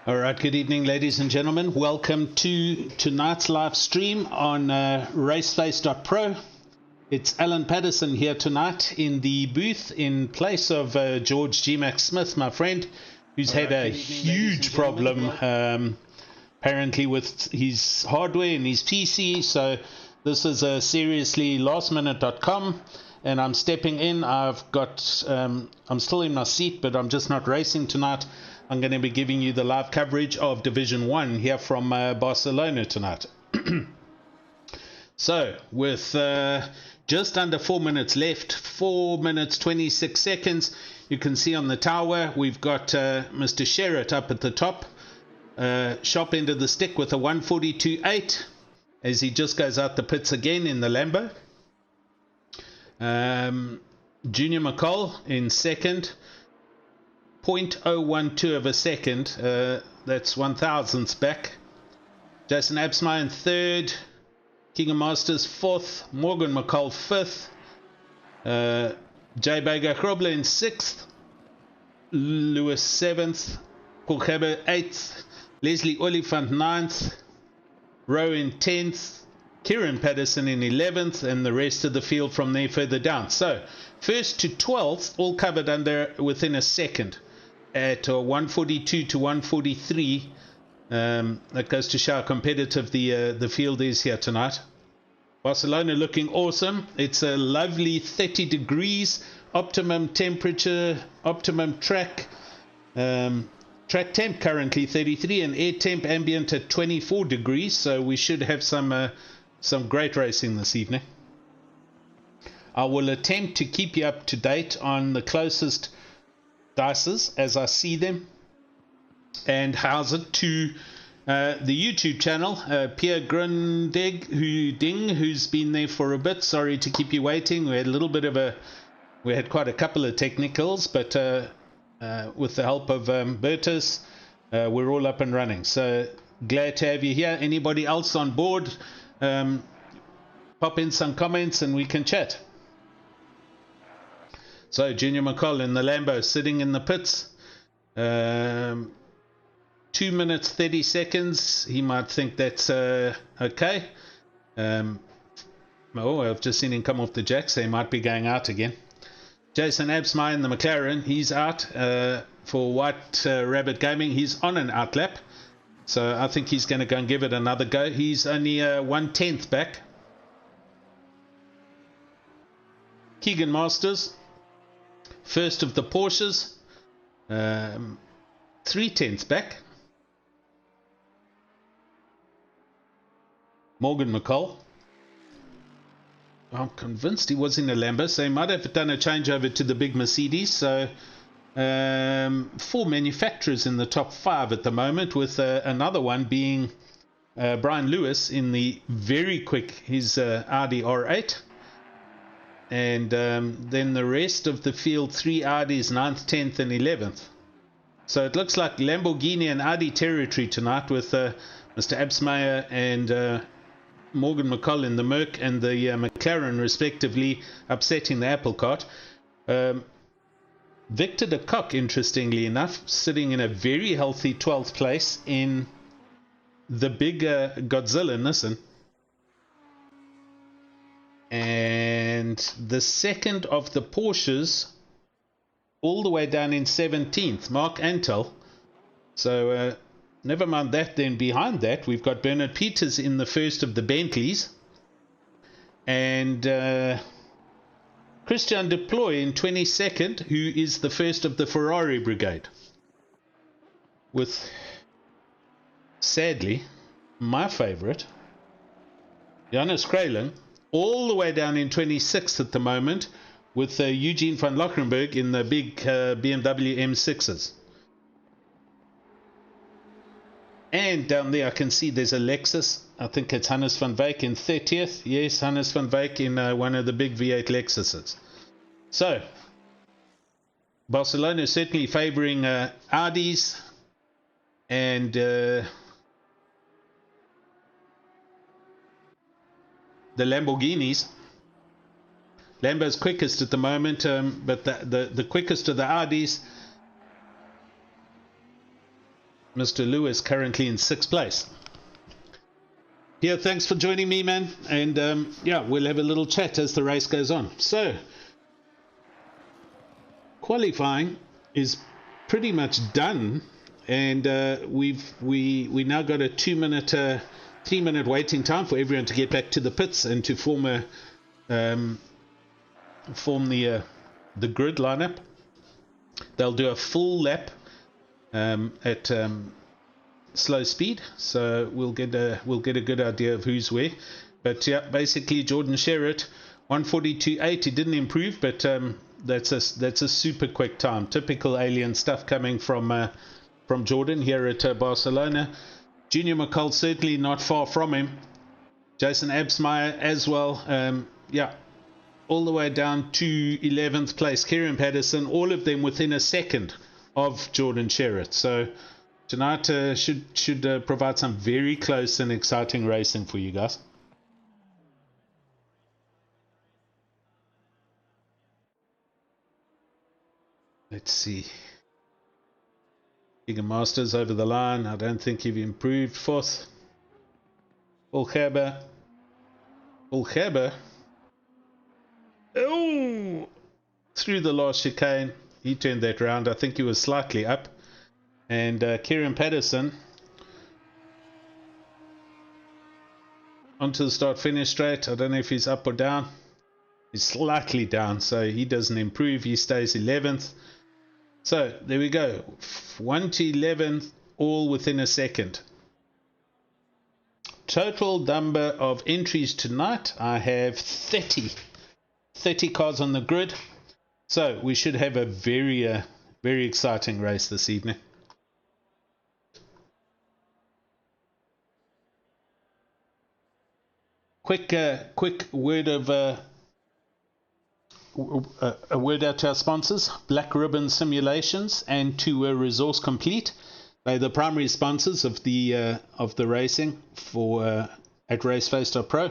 All right, good evening, ladies and gentlemen. Welcome to tonight's live stream on Raceface.Pro. It's Alan Patterson here tonight in the booth in place of George G. Mac Smith, my friend, who's had a huge problem apparently with his hardware and his PC. So this is a seriously lastminute.com, and I'm stepping in. I've got I'm still in my seat, but I'm just not racing tonight. I'm going to be giving you the live coverage of Division 1 here from Barcelona tonight. So, with just under 4 minutes left, 4 minutes 26 seconds, you can see on the tower we've got Mr. Sherritt up at the top, sharp end of the stick with a 142.8 as he just goes out the pits again in the Lambo. Junior McCall in second. 0.012 of a second, that's 1,000ths back. Jason Absmeyer in third, King of Masters fourth, Morgan McCall fifth, Jay Baga Grobler in sixth, Lewis seventh, Paul Gerber eighth, Leslie Oliphant ninth, Rowe in 10th, Kieran Patterson in 11th, and the rest of the field from there further down. So first to 12th all covered within a second at 142 to 143. That goes to show how competitive the field is here tonight. Barcelona looking awesome. It's a lovely 30 degrees, optimum temperature, optimum track. Track temp currently 33 and air temp ambient at 24 degrees. So we should have some great racing this evening. I will attempt to keep you up to date on the closest dices as I see them, and how's it to the YouTube channel, Pierre Grundig, who's been there for a bit. Sorry to keep you waiting. We had quite a couple of technicals, but with the help of Bertus, we're all up and running. So glad to have you here. Anybody else on board, pop in some comments and we can chat. So Junior McCall in the Lambo sitting in the pits. 2 minutes 30 seconds. He might think that's okay. I've just seen him come off the jack, so he might be going out again. Jason Absmeyer in the McLaren. He's out for White Rabbit Gaming. He's on an outlap. So I think he's going to go and give it another go. He's only 1/10 back. Keegan Masters. First of the Porsches, 3/10 back. Morgan McCall. I'm convinced he was in a Lambo, so he might have done a changeover to the big Mercedes. So 4 manufacturers in the top 5 at the moment, with another one being Brian Lewis in the very quick, his Audi R8. And then the rest of the field, 3 Audis, 9th, 10th and 11th. So it looks like Lamborghini and Audi territory tonight, with Mr. Absmeyer and Morgan McCall in the Merc and the McLaren respectively upsetting the apple cart. Victor de Kock, interestingly enough, sitting in a very healthy 12th place in the big Godzilla Nissan. And the second of the Porsches all the way down in 17th, Mark Antel. So never mind that. Then behind that we've got Bernard Peters in the first of the Bentleys, and Christian Deploy in 22nd, who is the first of the Ferrari brigade, with sadly my favorite Johannes Kralin all the way down in 26th at the moment, with Eugene van Lockenberg in the big BMW M6s. And down there I can see there's a Lexus. I think it's Hannes van Wyk in 30th. Yes, Hannes van Wyk in one of the big V8 Lexuses. So Barcelona is certainly favouring Audis and the Lamborghinis. Lambo's quickest at the moment, but the quickest of the Audis Mr. Lewis currently in 6th place. Yeah, thanks for joining me, man. And yeah, we'll have a little chat as the race goes on. So, qualifying is pretty much done, and we now got a 3-minute waiting time for everyone to get back to the pits and to form the grid lineup. They'll do a full lap at slow speed, so we'll get a good idea of who's where. But yeah, basically Jordan Sherritt 1:42.8. He didn't improve, but that's a super quick time. Typical alien stuff coming from Jordan here at Barcelona. Junior McCall certainly not far from him. Jason Absmeyer as well. Yeah, all the way down to 11th place. Kieran Patterson, all of them within a second of Jordan Sherritt. So tonight should provide some very close and exciting racing for you guys. Let's see. Egan Masters over the line. I don't think you've improved. 4th. Ulgerber. Oh! Through the last chicane. He turned that round. I think he was slightly up. And Kieran Patterson onto the start-finish straight. I don't know if he's up or down. He's slightly down, so he doesn't improve. He stays 11th. So there we go. 1 to 11th, all within a second. Total number of entries tonight, I have 30 cars on the grid. So we should have a very exciting race this evening. Quick word of a word out to our sponsors, Black Ribbon Simulations and to Resource Complete. They're the primary sponsors of the racing for at Raceface.Pro.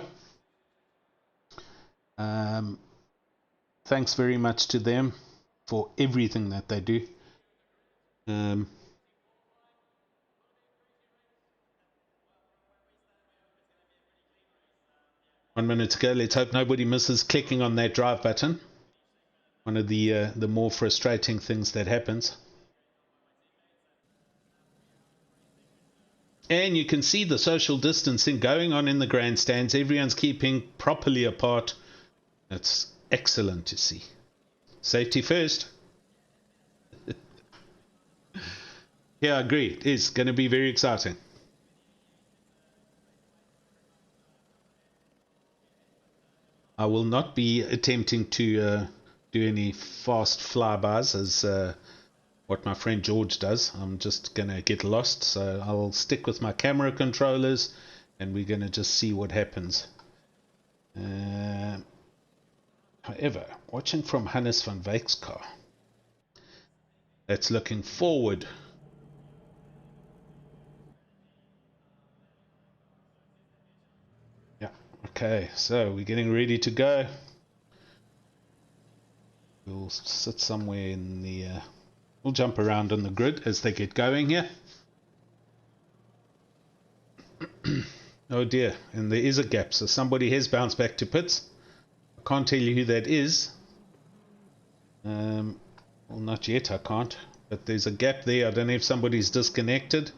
Thanks very much to them for everything that they do. 1 minute to go. Let's hope nobody misses clicking on that drive button. One of the more frustrating things that happens. And you can see the social distancing going on in the grandstands. Everyone's keeping properly apart. That's excellent to see. Safety first. Yeah, I agree. It is going to be very exciting. I will not be attempting to do any fast flybys as what my friend George does. I'm just going to get lost, so I'll stick with my camera controllers and we're going to just see what happens. However, watching from Hannes van Wyck's car, that's looking forward. Yeah, okay, so we're getting ready to go. We'll sit somewhere in the... we'll jump around on the grid as they get going here. Oh dear, and there is a gap, so somebody has bounced back to pits. I can't tell you who that is. Well, not yet, I can't. But there's a gap there. I don't know if somebody's disconnected.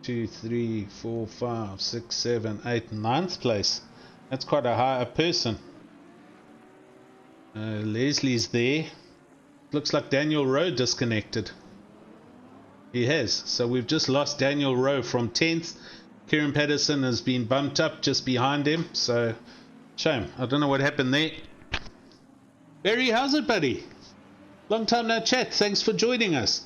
2, 3, 4, 5, 6, 7, 8, 9th place. That's quite a high person. Leslie's there. Looks like Daniel Rowe disconnected. He has. So we've just lost Daniel Rowe from 10th. Kieran Patterson has been bumped up just behind him. So, shame. I don't know what happened there. Barry, how's it, buddy? Long time no chat. Thanks for joining us.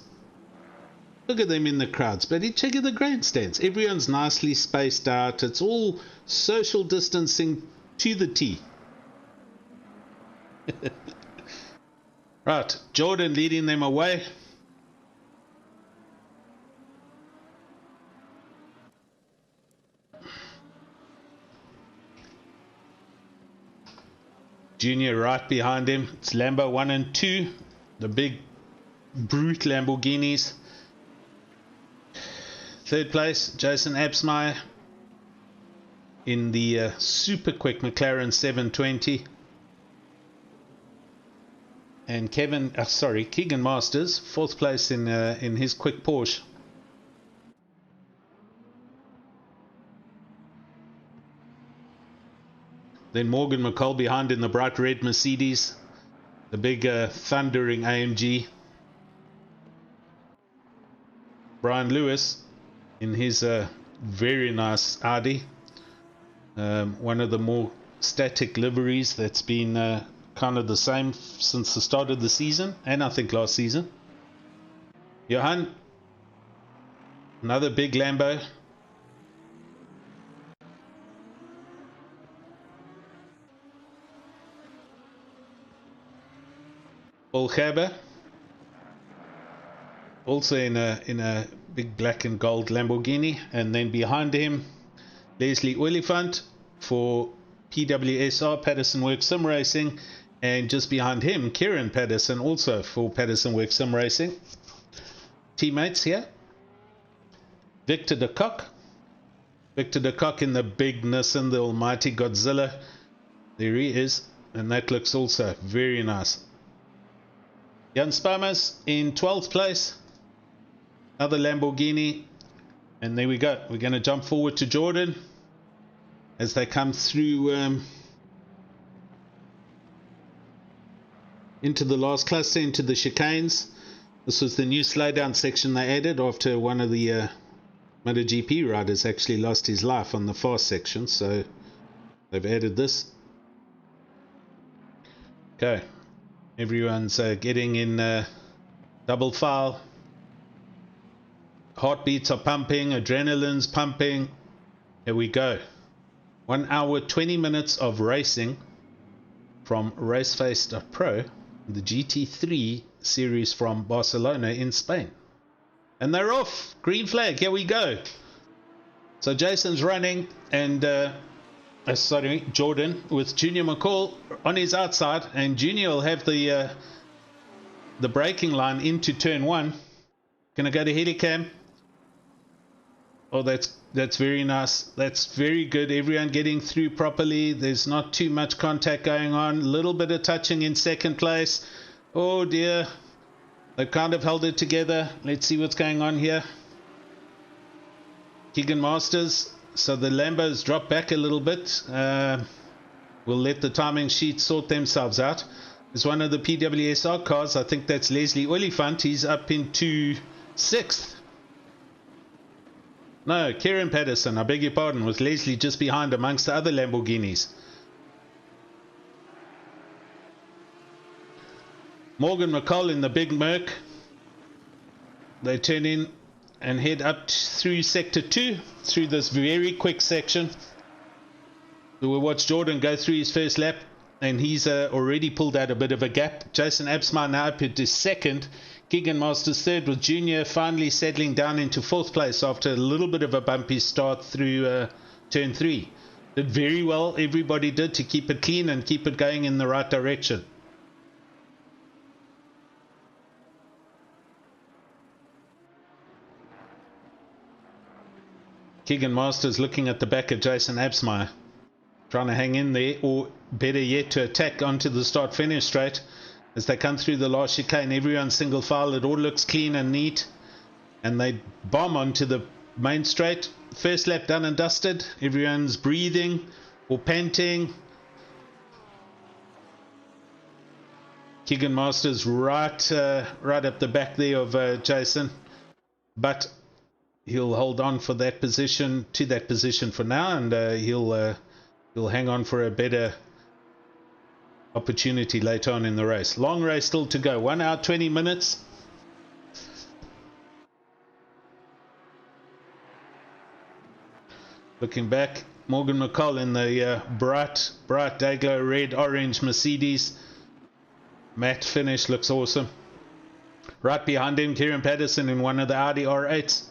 Look at them in the crowds, buddy. Check out the grandstands. Everyone's nicely spaced out. It's all social distancing to the T. Right, Jordan leading them away. Junior right behind him. It's Lambo 1 and 2, the big brute Lamborghinis. Third place, Jason Absmeyer in the super quick McLaren 720. And Keegan Masters, fourth place in his quick Porsche. Then Morgan McCall behind in the bright red Mercedes, the big thundering AMG. Brian Lewis in his very nice Audi, one of the more static liveries that's been kind of the same since the start of the season, and I think last season. Johan, another big Lambo. Paul Gerber, also in a big black and gold Lamborghini, and then behind him Leslie Oliphant for PWSR, Patterson Works Sim Racing, and just behind him Kieran Patterson, also for Patterson Works Sim Racing. Teammates here, Victor de Kock in the big Nissan, the almighty Godzilla. There he is, and that looks also very nice. Jan Spamas in 12th place, another Lamborghini, and there we go. We're going to jump forward to Jordan as they come through into the last cluster, into the chicanes. This was the new slowdown section they added after one of the MotoGP riders actually lost his life on the fast section, so they've added this. Okay. Everyone's getting in double file. Heartbeats are pumping, adrenaline's pumping. Here we go. 1 hour 20 minutes of racing from Raceface.Pro, the GT3 series from Barcelona in Spain. And they're off. Green flag. Here we go. So Jason's running, and Jordan with Junior McCall on his outside, and Junior will have the braking line into turn 1. Gonna go to Helicam. Oh, that's very nice. That's very good. Everyone getting through properly. There's not too much contact going on. A little bit of touching in second place. Oh dear. They kind of held it together. Let's see what's going on here. Keegan Masters. So the Lambos drop back a little bit. We'll let the timing sheets sort themselves out. There's one of the PWSR cars. I think that's Leslie Oliphant. He's up into 6th. No, Kieran Patterson, I beg your pardon, with Leslie just behind amongst the other Lamborghinis. Morgan McCall in the big Merc. They turn in and head up through sector 2, through this very quick section. So we'll watch Jordan go through his first lap, and he's already pulled out a bit of a gap. Jason Absmeyer now up into 2nd. Keegan Masters 3rd, with Junior finally settling down into 4th place after a little bit of a bumpy start through turn 3. Did very well, everybody did, to keep it clean and keep it going in the right direction. Keegan Masters looking at the back of Jason Absmeyer, trying to hang in there, or better yet to attack onto the start-finish straight as they come through the last chicane. Everyone's single file. It all looks clean and neat, and they bomb onto the main straight. First lap done and dusted. Everyone's breathing or panting. Keegan Masters right up the back there of Jason, but he'll hold on for that position, to that position for now, and he'll hang on for a better opportunity later on in the race. Long race still to go. 1 hour 20 minutes. Looking back, Morgan McCall in the bright Dayglow red orange Mercedes. Matte finish, looks awesome. Right behind him, Kieran Patterson in one of the Audi R8s.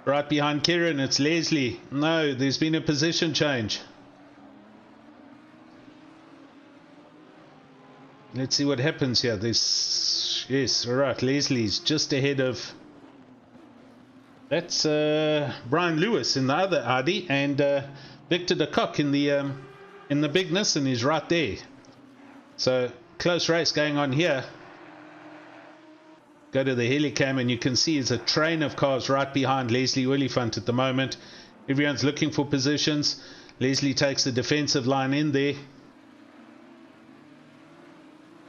Right behind Kieran, it's Leslie. No, there's been a position change. Let's see what happens here. Yes, all right. Leslie's just ahead of That's Brian Lewis in the other Audi, and Victor de Kock in the big Nissan is right there. So close race going on here. Go to the helicam and you can see there's a train of cars right behind Leslie Oliphant at the moment. Everyone's looking for positions. Leslie takes the defensive line in there.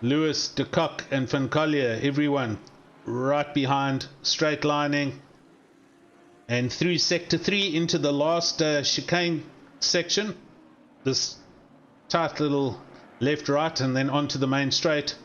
Lewis, de Kock and Van Collier, everyone right behind, straight lining. And through sector 3 into the last chicane section. This tight little left right and then onto the main straight.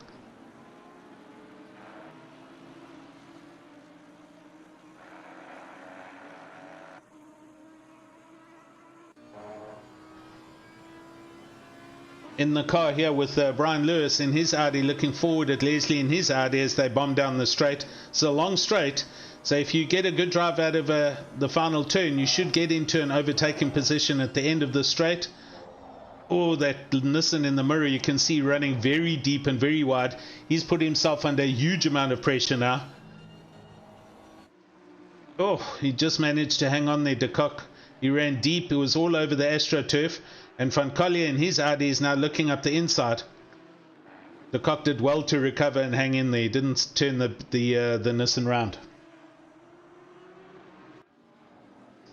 In the car here with Brian Lewis in his Audi, looking forward at Leslie in his Audi as they bomb down the straight. It's a long straight, so if you get a good drive out of the final turn, you should get into an overtaking position at the end of the straight. Oh, that Nissan in the mirror you can see running very deep and very wide. He's put himself under a huge amount of pressure now. Oh, he just managed to hang on there, de Kock. He ran deep, it was all over the AstroTurf. And Van Collier in his Audi is now looking up the inside. De Kock did well to recover and hang in there. He didn't turn the Nissan round.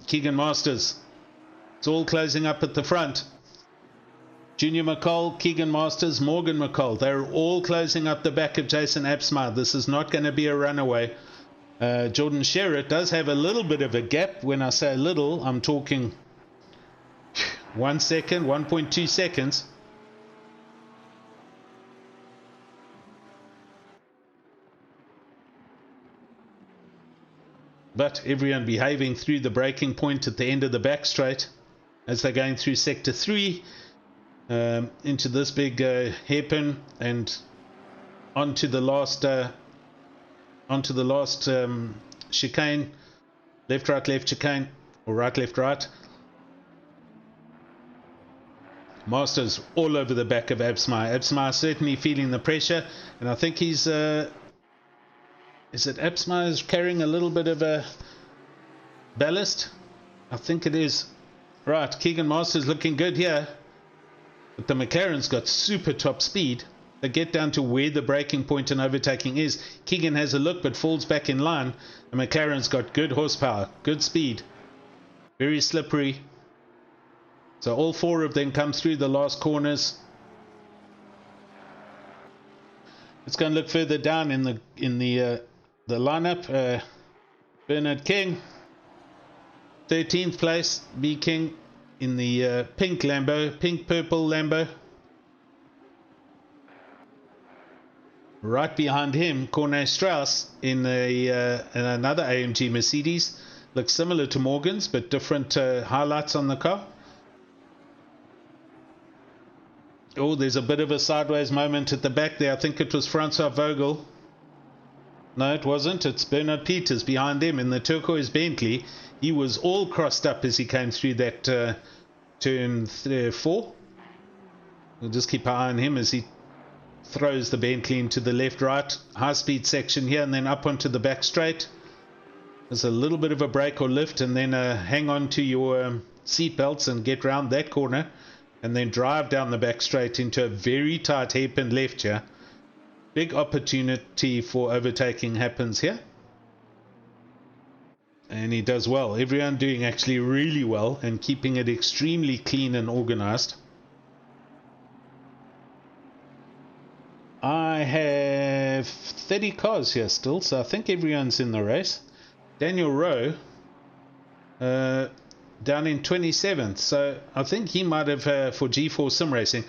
Keegan Masters. It's all closing up at the front. Junior McCall, Keegan Masters, Morgan McCall. They're all closing up the back of Jason Absma. This is not going to be a runaway. Jordan Sherritt does have a little bit of a gap. When I say little, I'm talking 1 second, 1.2 seconds. But everyone behaving through the braking point at the end of the back straight as they're going through sector 3 into this big hairpin and onto the last chicane, left right chicane, or right left right. Masters all over the back of Absma. Absma certainly feeling the pressure, and I think he's is it Absma is carrying a little bit of a ballast? I think it is. Right, Keegan Masters looking good here, but the McLaren's got super top speed. They get down to where the braking point and overtaking is. Keegan has a look but falls back in line. The McLaren's got good horsepower, good speed, very slippery. So all 4 of them come through the last corners. Let's go and look further down in the lineup. Bernard King, 13th place. B King in the pink purple Lambo. Right behind him, Corne Strauss in another AMG Mercedes. Looks similar to Morgan's, but different highlights on the car. Oh, there's a bit of a sideways moment at the back there. I think it was Francois Vogel. No, it wasn't. It's Bernard Peters behind him in the turquoise Bentley. He was all crossed up as he came through that turn 4. We'll just keep an eye on him as he throws the Bentley into the left-right high-speed section here and then up onto the back straight. There's a little bit of a brake or lift and then hang on to your seat belts and get round that corner. And then drive down the back straight into a very tight hairpin left here. Big opportunity for overtaking happens here. And he does well. Everyone doing actually really well and keeping it extremely clean and organized. I have 30 cars here still, so I think everyone's in the race. Daniel Rowe down in 27th, so I think he might have for G4 Sim Racing.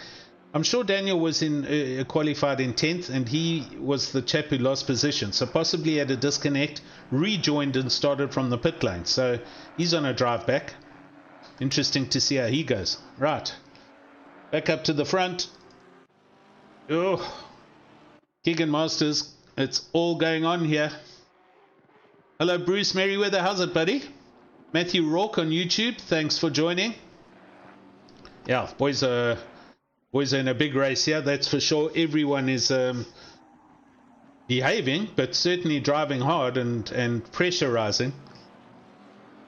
I'm sure Daniel was in qualified in 10th, and he was the chap who lost position, so possibly had a disconnect, rejoined and started from the pit lane. So he's on a drive back. Interesting to see how he goes. Right, back up to the front. Oh, Keegan Masters, it's all going on here. Hello Bruce Merriweather, how's it buddy? Matthew Rourke on YouTube, thanks for joining. Yeah, boys are in a big race here, that's for sure. Everyone is behaving, but certainly driving hard and pressurizing.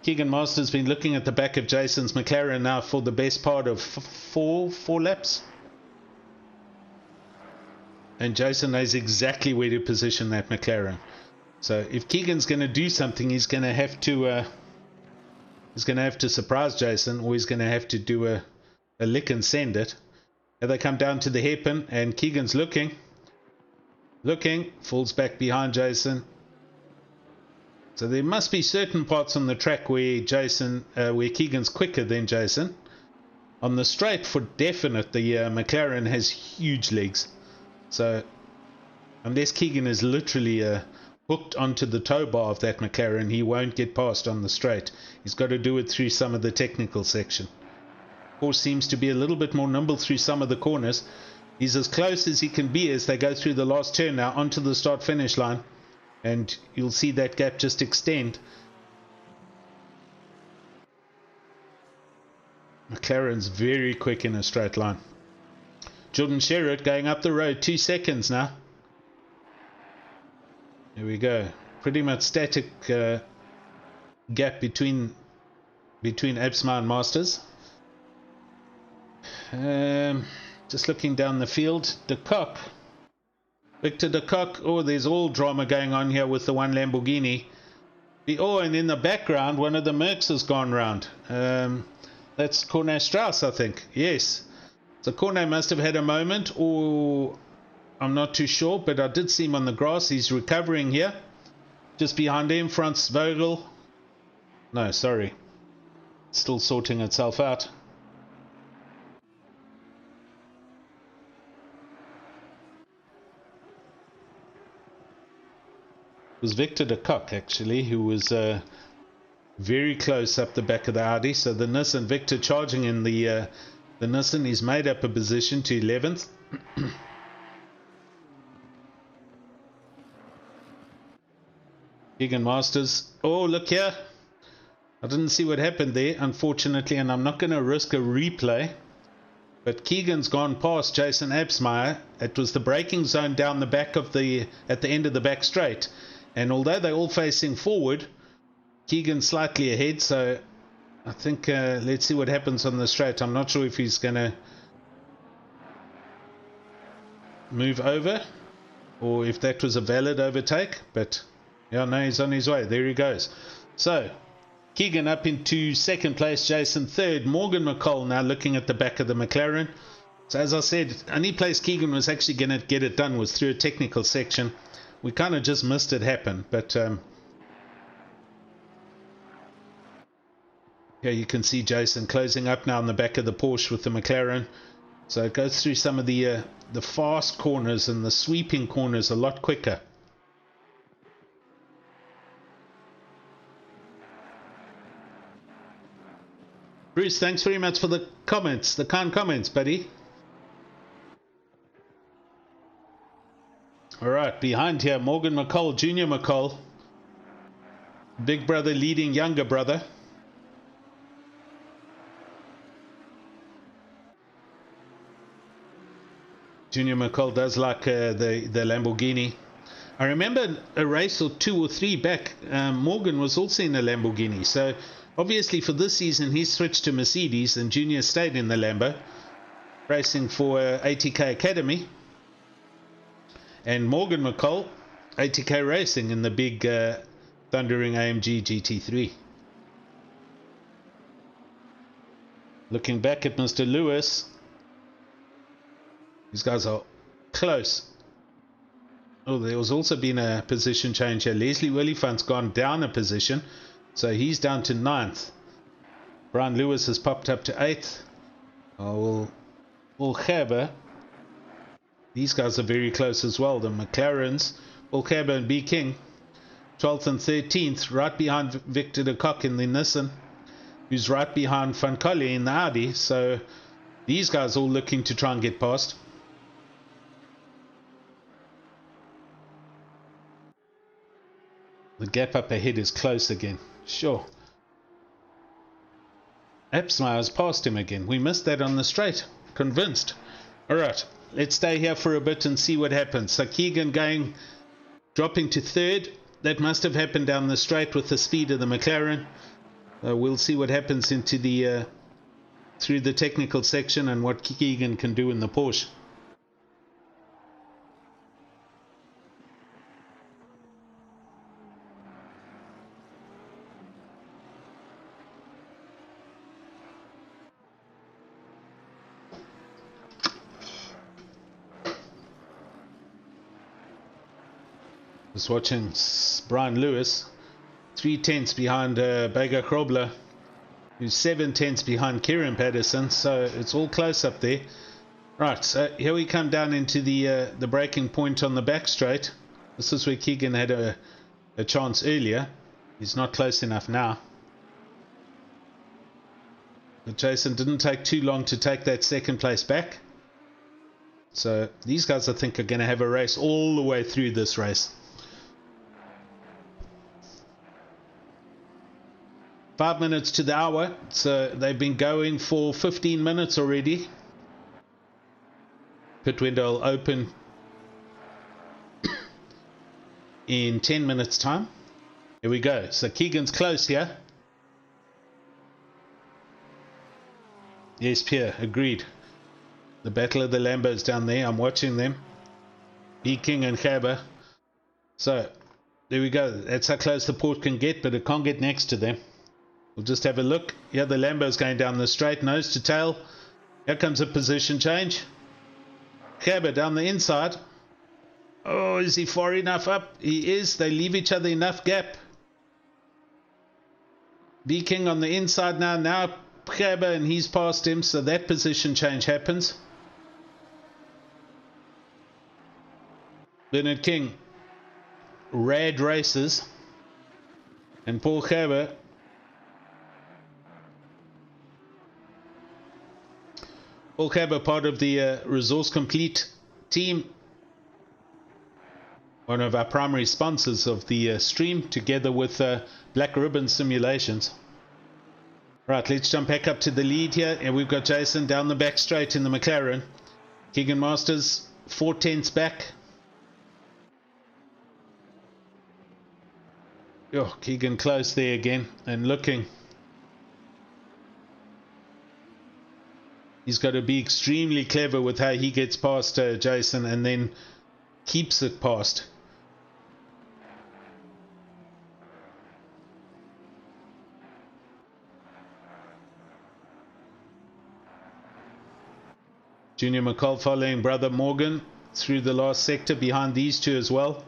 Keegan Master's been looking at the back of Jason's McLaren now for the best part of four laps. And Jason knows exactly where to position that McLaren. So if Keegan's going to do something, he's going to have to surprise Jason, or he's going to have to do a lick and send it. And they come down to the hairpin, and Keegan's looking, falls back behind Jason. So there must be certain parts on the track where Keegan's quicker than Jason. On the straight, for definite, the McLaren has huge legs. So unless Keegan is literally hooked onto the tow bar of that McLaren, he won't get past on the straight. He's got to do it through some of the technical section. Horse seems to be a little bit more nimble through some of the corners. He's as close as he can be as they go through the last turn now onto the start finish line. And you'll see that gap just extend. McLaren's very quick in a straight line. Jordan Sherritt going up the road, 2 seconds now. There we go. Pretty much static gap between Absma and Masters. Just looking down the field, Victor de Kock. Oh, there's all drama going on here with the one Lamborghini. And in the background, one of the Mercs has gone round. That's Corne Strauss, I think. Yes. So Corne must have had a moment, or I'm not too sure, but I did see him on the grass. He's recovering here. Just behind him, Franz Vogel. No, sorry. Still sorting itself out. It was Victor de Kock, actually, who was very close up the back of the Audi. So the Nissan, Victor charging in the Nissan. He's made up a position to 11th. Keegan Masters. Oh, look here. I didn't see what happened there, unfortunately, and I'm not going to risk a replay. But Keegan's gone past Jason Absmeyer. It was the braking zone down the back of at the end of the back straight. And although they're all facing forward, Keegan's slightly ahead. So I think let's see what happens on the straight. I'm not sure if he's going to move over or if that was a valid overtake. But yeah, no, he's on his way. There he goes. So Keegan up into second place, Jason third. Morgan McCall now looking at the back of the McLaren. So as I said, only place Keegan was actually going to get it done was through a technical section. We kind of just missed it happen, but yeah, you can see Jason closing up now on the back of the Porsche with the McLaren. So it goes through some of the fast corners and the sweeping corners a lot quicker. Bruce, thanks very much for the comments, the kind comments, buddy. All right, behind here, Morgan McCall, Junior McCall. Big brother leading younger brother. Junior McCall does like the Lamborghini. I remember a race or 2 or 3 back, Morgan was also in a Lamborghini. So obviously for this season, he's switched to Mercedes and Junior stayed in the Lambo, racing for ATK Academy. And Morgan McCall, ATK Racing in the big thundering AMG GT3. Looking back at Mr. Lewis, these guys are close. Oh, there was also been a position change here. Leslie Willifant's gone down a position, so he's down to 9th. Brian Lewis has popped up to 8th. Will Gerber. These guys are very close as well. The McLarens, Will Gerber and B. King, 12th and 13th, right behind Victor de Kock in the Nissan, who's right behind Van Colli in the Audi. So these guys all looking to try and get past. The gap up ahead is close again. Sure. Absmeyer's passed him again. We missed that on the straight. Convinced. Alright, let's stay here for a bit and see what happens. So Keegan dropping to 3rd. That must have happened down the straight with the speed of the McLaren. We'll see what happens into the through the technical section and what Keegan can do in the Porsche. Just watching Brian Lewis, 3/10 behind Bega Krobler, who's 7/10 behind Kieran Pedersen, so it's all close up there. Right, so here we come down into the braking point on the back straight. This is where Keegan had a chance earlier. He's not close enough now. But Jason didn't take too long to take that second place back. So these guys, I think, are going to have a race all the way through this race. 5 minutes to the hour, so they've been going for 15 minutes already. Pit window will open in 10 minutes time. Here we go. So Keegan's close here. Yes, Pierre, agreed. The battle of the Lambos down there, I'm watching them. B King and Gerber. So there we go. That's how close the port can get, but it can't get next to them. We'll just have a look. Yeah, the Lambo's going down the straight, nose to tail. Here comes a position change. Gerber down the inside. Oh, is he far enough up? He is. They leave each other enough gap. B King on the inside now. Now Gerber, and he's past him, so that position change happens. Bernard King, Rad Races, and Paul Gerber. Paul Gerber, part of the Resource Complete team, one of our primary sponsors of the stream, together with Black Ribbon Simulations. Right, let's jump back up to the lead here, and we've got Jason down the back straight in the McLaren. Keegan Masters 4/10 back. Oh, Keegan close there again and looking. He's got to be extremely clever with how he gets past Jason and then keeps it past. Junior McCall following brother Morgan through the last sector behind these two as well.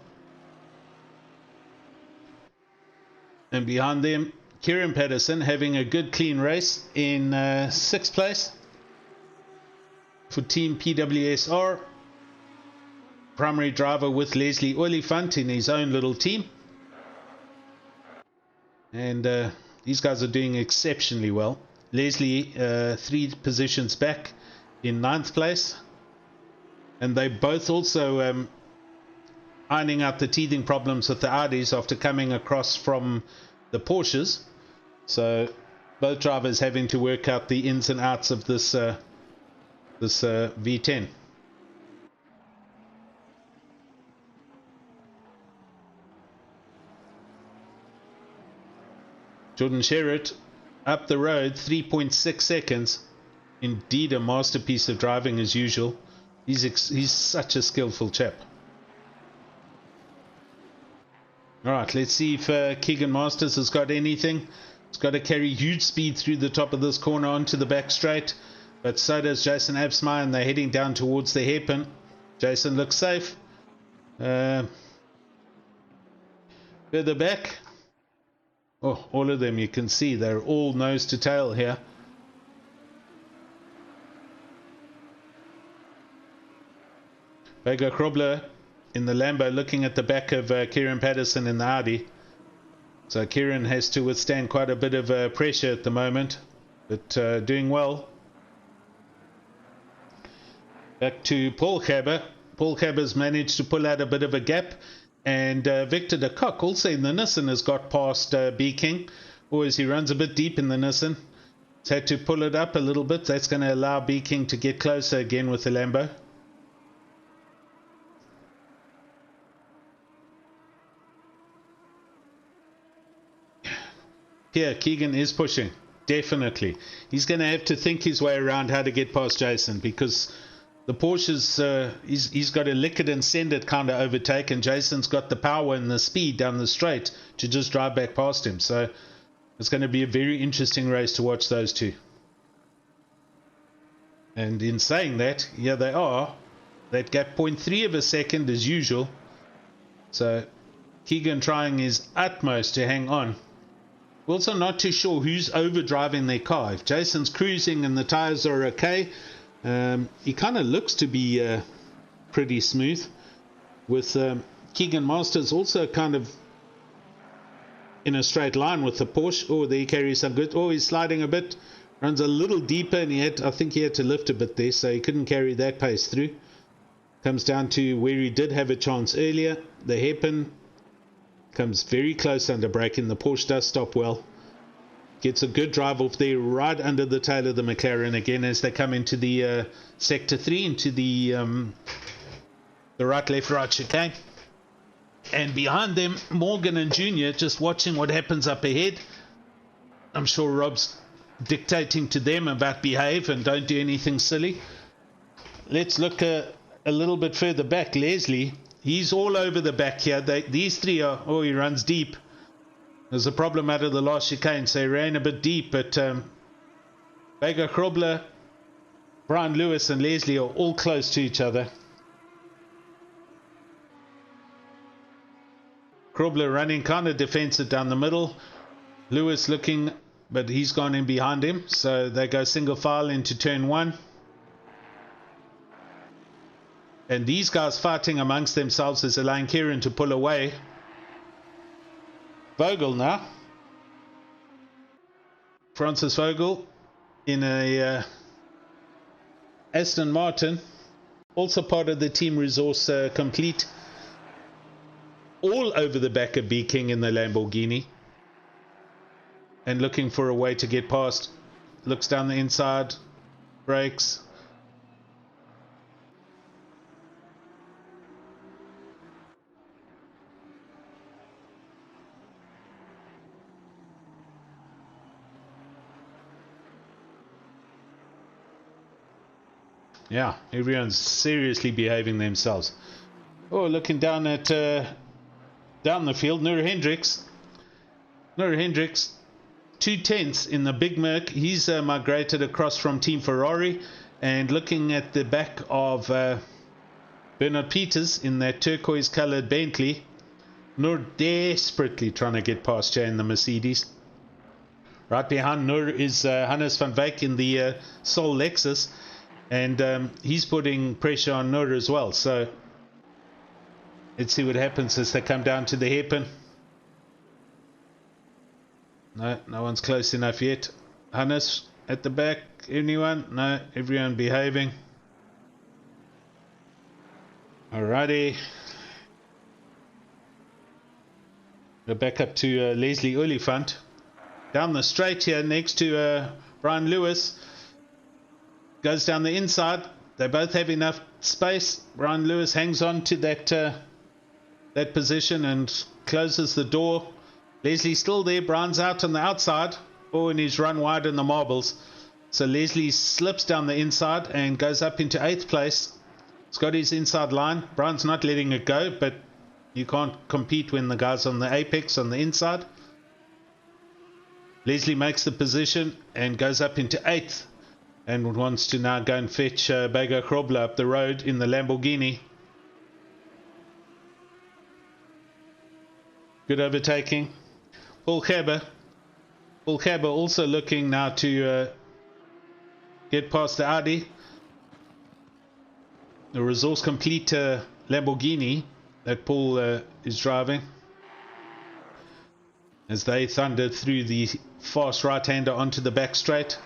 And behind them, Kieran Pedersen having a good clean race in 6th place for Team PWSR. Primary driver with Leslie Oliphant in his own little team. And these guys are doing exceptionally well. Leslie 3 positions back in 9th place. And they both also ironing out the teething problems with the Audis after coming across from the Porsches. So both drivers having to work out the ins and outs of this V10. Jordan Sherritt up the road, 3.6 seconds. Indeed a masterpiece of driving as usual. He's such a skillful chap. Alright, let's see if Keegan Masters has got anything. He's got to carry huge speed through the top of this corner onto the back straight. But so does Jason Absmeyer, and they're heading down towards the hairpin. Jason looks safe. Further back. Oh, all of them you can see. They're all nose to tail here. Vega Krobler in the Lambo looking at the back of Kieran Pedersen in the Audi. So Kieran has to withstand quite a bit of pressure at the moment, but doing well. Back to Paul Gerber. Paul Gerber's managed to pull out a bit of a gap, and Victor de Kock also in the Nissan has got past B King. Or as he runs a bit deep in the Nissan, he's had to pull it up a little bit. That's going to allow B King to get closer again with the Lambo. Here, Keegan is pushing. Definitely. He's going to have to think his way around how to get past Jason, because the Porsche's, he's got to lick it and send it kind of overtake, and Jason's got the power and the speed down the straight to just drive back past him. So it's going to be a very interesting race to watch those two. And in saying that, here they are. That gap 0.3 of a second as usual. So Keegan trying his utmost to hang on. We're also not too sure who's overdriving their car. If Jason's cruising and the tires are okay, he kind of looks to be pretty smooth. With Keegan Masters also kind of in a straight line with the Porsche. Oh, there he carries some good. Oh, he's sliding a bit. Runs a little deeper, and I think he had to lift a bit there, so he couldn't carry that pace through. Comes down to where he did have a chance earlier. The hairpin comes very close under braking. The Porsche does stop well. Gets a good drive off there, right under the tail of the McLaren again as they come into the sector 3, into the right, left, right chicane. And behind them, Morgan and Junior just watching what happens up ahead. I'm sure Rob's dictating to them about behave and don't do anything silly. Let's look a little bit further back. Leslie, he's all over the back here. These three are, oh, he runs deep. There's a problem out of the last chicane, so he ran a bit deep, but Vega Krobler, Brian Lewis and Leslie are all close to each other. Krobler running kind of defensive down the middle. Lewis looking, but he's gone in behind him, so they go single file into turn 1. And these guys fighting amongst themselves is allowing Kieran to pull away. Vogel now. Francis Vogel in a Aston Martin, also part of the Team Resource Complete. All over the back of B King in the Lamborghini. And looking for a way to get past. Looks down the inside. Brakes. Yeah, everyone's seriously behaving themselves. Oh, looking down at down the field, Nur Hendricks. 2/10 in the Big Merc. He's migrated across from Team Ferrari, and looking at the back of Bernard Peters in that turquoise colored Bentley. Nur desperately trying to get past Jay in the Mercedes. Right behind Nur is Hannes van Wyk in the Sol Lexus, and he's putting pressure on Nur as well. So let's see what happens as they come down to the hairpin. No one's close enough yet. Hannes at the back. Anyone? No, everyone behaving. Alrighty. We're back up to Leslie Oliphant. Down the straight here next to Brian Lewis. Goes down the inside. They both have enough space. Brian Lewis hangs on to that position and closes the door. Leslie's still there. Brian's out on the outside. Oh, and he's run wide in the marbles. So Leslie slips down the inside and goes up into 8th place. He's got his inside line. Brian's not letting it go, but you can't compete when the guy's on the apex on the inside. Leslie makes the position and goes up into 8th and wants to now go and fetch Bego Krobler up the road in the Lamborghini. Good overtaking. Paul Gerber also looking now to get past the Audi. The Resource Complete Lamborghini that Paul is driving, as they thundered through the fast right-hander onto the back straight.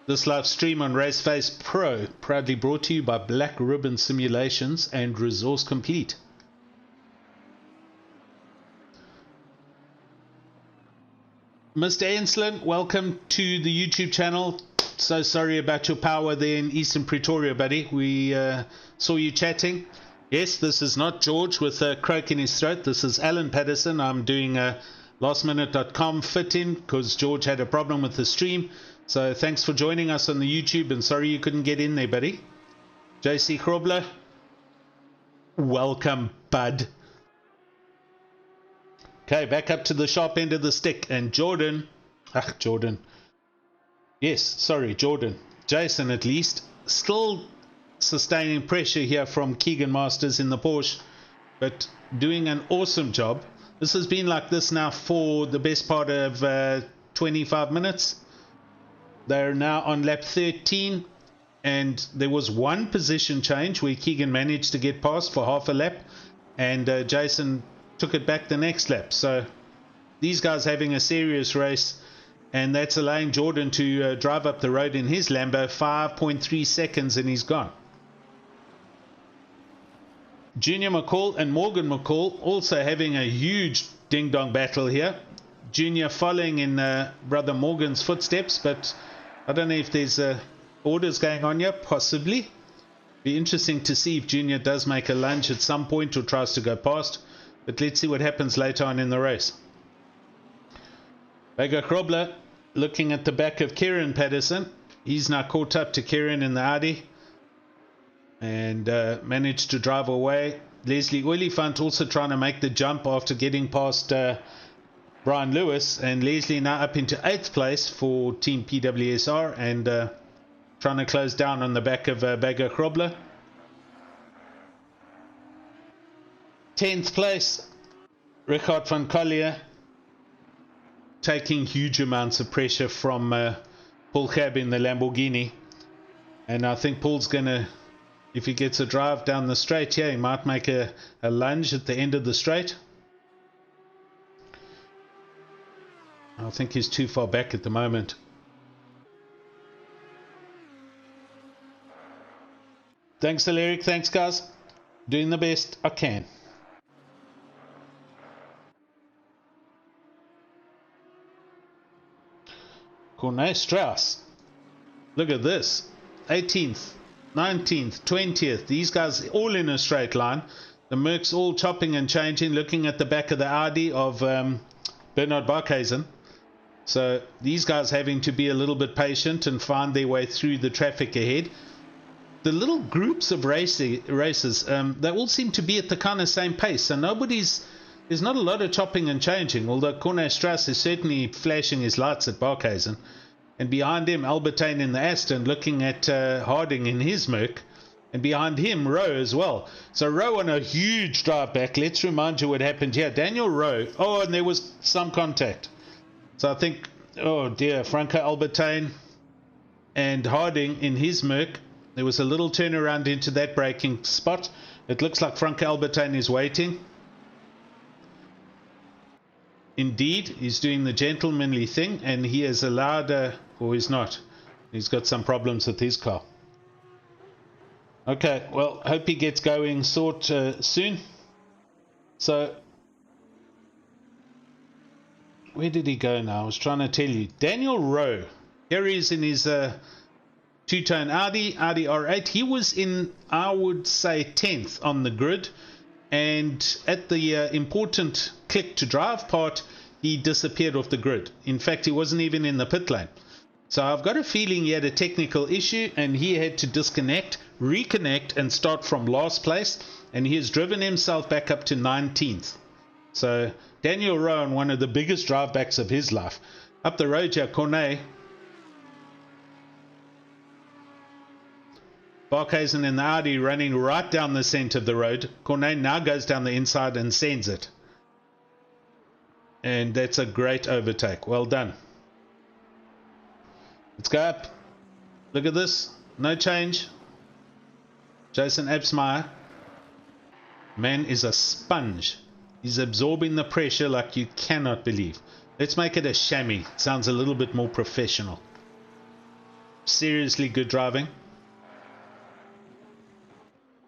This live stream on Raceface.Pro, proudly brought to you by Black Ribbon Simulations and Resource Complete. Mr. Ensslin, welcome to the YouTube channel. So sorry about your power there in Eastern Pretoria, buddy. We saw you chatting. Yes, this is not George with a croak in his throat. This is Alan Patterson. I'm doing a lastminute.com fit-in because George had a problem with the stream. So thanks for joining us on the YouTube, and sorry you couldn't get in there, buddy. JC Krobler, welcome, bud. Okay, back up to the sharp end of the stick. And Jordan, yes, sorry, Jordan. Jason, at least, still sustaining pressure here from Keegan Masters in the Porsche, but doing an awesome job. This has been like this now for the best part of 25 minutes. They're now on lap 13, and there was one position change where Keegan managed to get past for half a lap, and Jason took it back the next lap. So these guys having a serious race, and that's allowing Jordan to drive up the road in his Lambo. 5.3 seconds and he's gone. Junior McCall and Morgan McCall also having a huge ding-dong battle here. Junior following in brother Morgan's footsteps, but I don't know if there's orders going on here. Possibly. Be interesting to see if Junior does make a lunge at some point or tries to go past, but let's see what happens later on in the race. Vega Krobler looking at the back of Kieran Patterson. He's now caught up to Kieran in the Audi and managed to drive away. Leslie Oliphant also trying to make the jump after getting past Brian Lewis, and Leslie now up into 8th place for Team PWSR and trying to close down on the back of Vega Krobler. 10th place, Richard van Collier, taking huge amounts of pressure from Paul Gab in the Lamborghini. And I think Paul's going to, if he gets a drive down the straight here, he might make a lunge at the end of the straight. I think he's too far back at the moment. Thanks, Aleric. Thanks, guys. Doing the best I can. Cornet Strauss. Look at this. 18th, 19th, 20th. These guys all in a straight line. The Mercs all chopping and changing, looking at the back of the Audi of Bernard Barkhuizen. So these guys having to be a little bit patient and find their way through the traffic ahead. The little groups of races, they all seem to be at the kind of same pace. So there's not a lot of chopping and changing, although Cornet Strauss is certainly flashing his lights at Barkhuizen. And behind him, Albertine in the Aston looking at Harding in his Merc. And behind him, Rowe as well. So Rowe on a huge drive back. Let's remind you what happened here. Daniel Rowe. Oh, and there was some contact. So I think, oh dear, Franco Albertine and Harding in his Merc. There was a little turnaround into that braking spot. It looks like Franco Albertine is waiting. Indeed, he's doing the gentlemanly thing, and he has allowed, or he's not. He's got some problems with his car. Okay, well, hope he gets going soon. So, where did he go now? I was trying to tell you. Daniel Rowe. Here he is in his two-tone Audi R8. He was in, I would say, 10th on the grid. And at the important click to drive part, he disappeared off the grid. In fact, he wasn't even in the pit lane. So I've got a feeling he had a technical issue and he had to disconnect, reconnect, and start from last place. And he has driven himself back up to 19th. So Daniel Rowe, one of the biggest drivebacks of his life. Up the road here, Cornet. Barkhuizen in the Audi running right down the centre of the road. Cornet now goes down the inside and sends it. And that's a great overtake. Well done. Let's go up. Look at this. No change. Jason Absmeyer. Man is a sponge. He's absorbing the pressure like you cannot believe. Let's make it a chamois. Sounds a little bit more professional. Seriously good driving.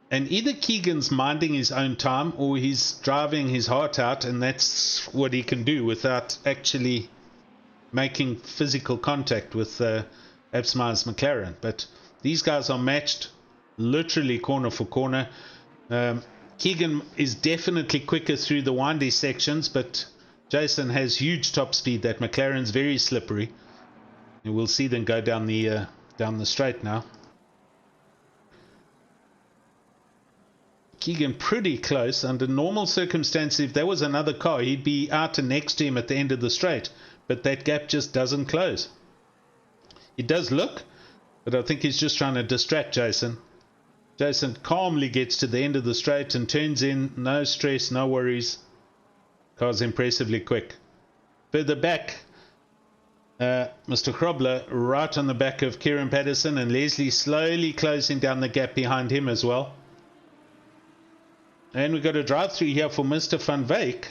And either Keegan's minding his own time or he's driving his heart out, and that's what he can do without actually making physical contact with Absmeyer's McLaren. But these guys are matched literally corner for corner. Keegan is definitely quicker through the windy sections, but Jason has huge top speed. That McLaren's very slippery. And we'll see them go down the straight now. Keegan pretty close. Under normal circumstances, if there was another car, he'd be out and next to him at the end of the straight. But that gap just doesn't close. It does look, but I think he's just trying to distract Jason. Jason calmly gets to the end of the straight and turns in. No stress, no worries. Car's impressively quick. Further back, Mr. Krobler right on the back of Kieran Patterson, and Leslie slowly closing down the gap behind him as well. And we've got a drive through here for Mr. Van Wyk.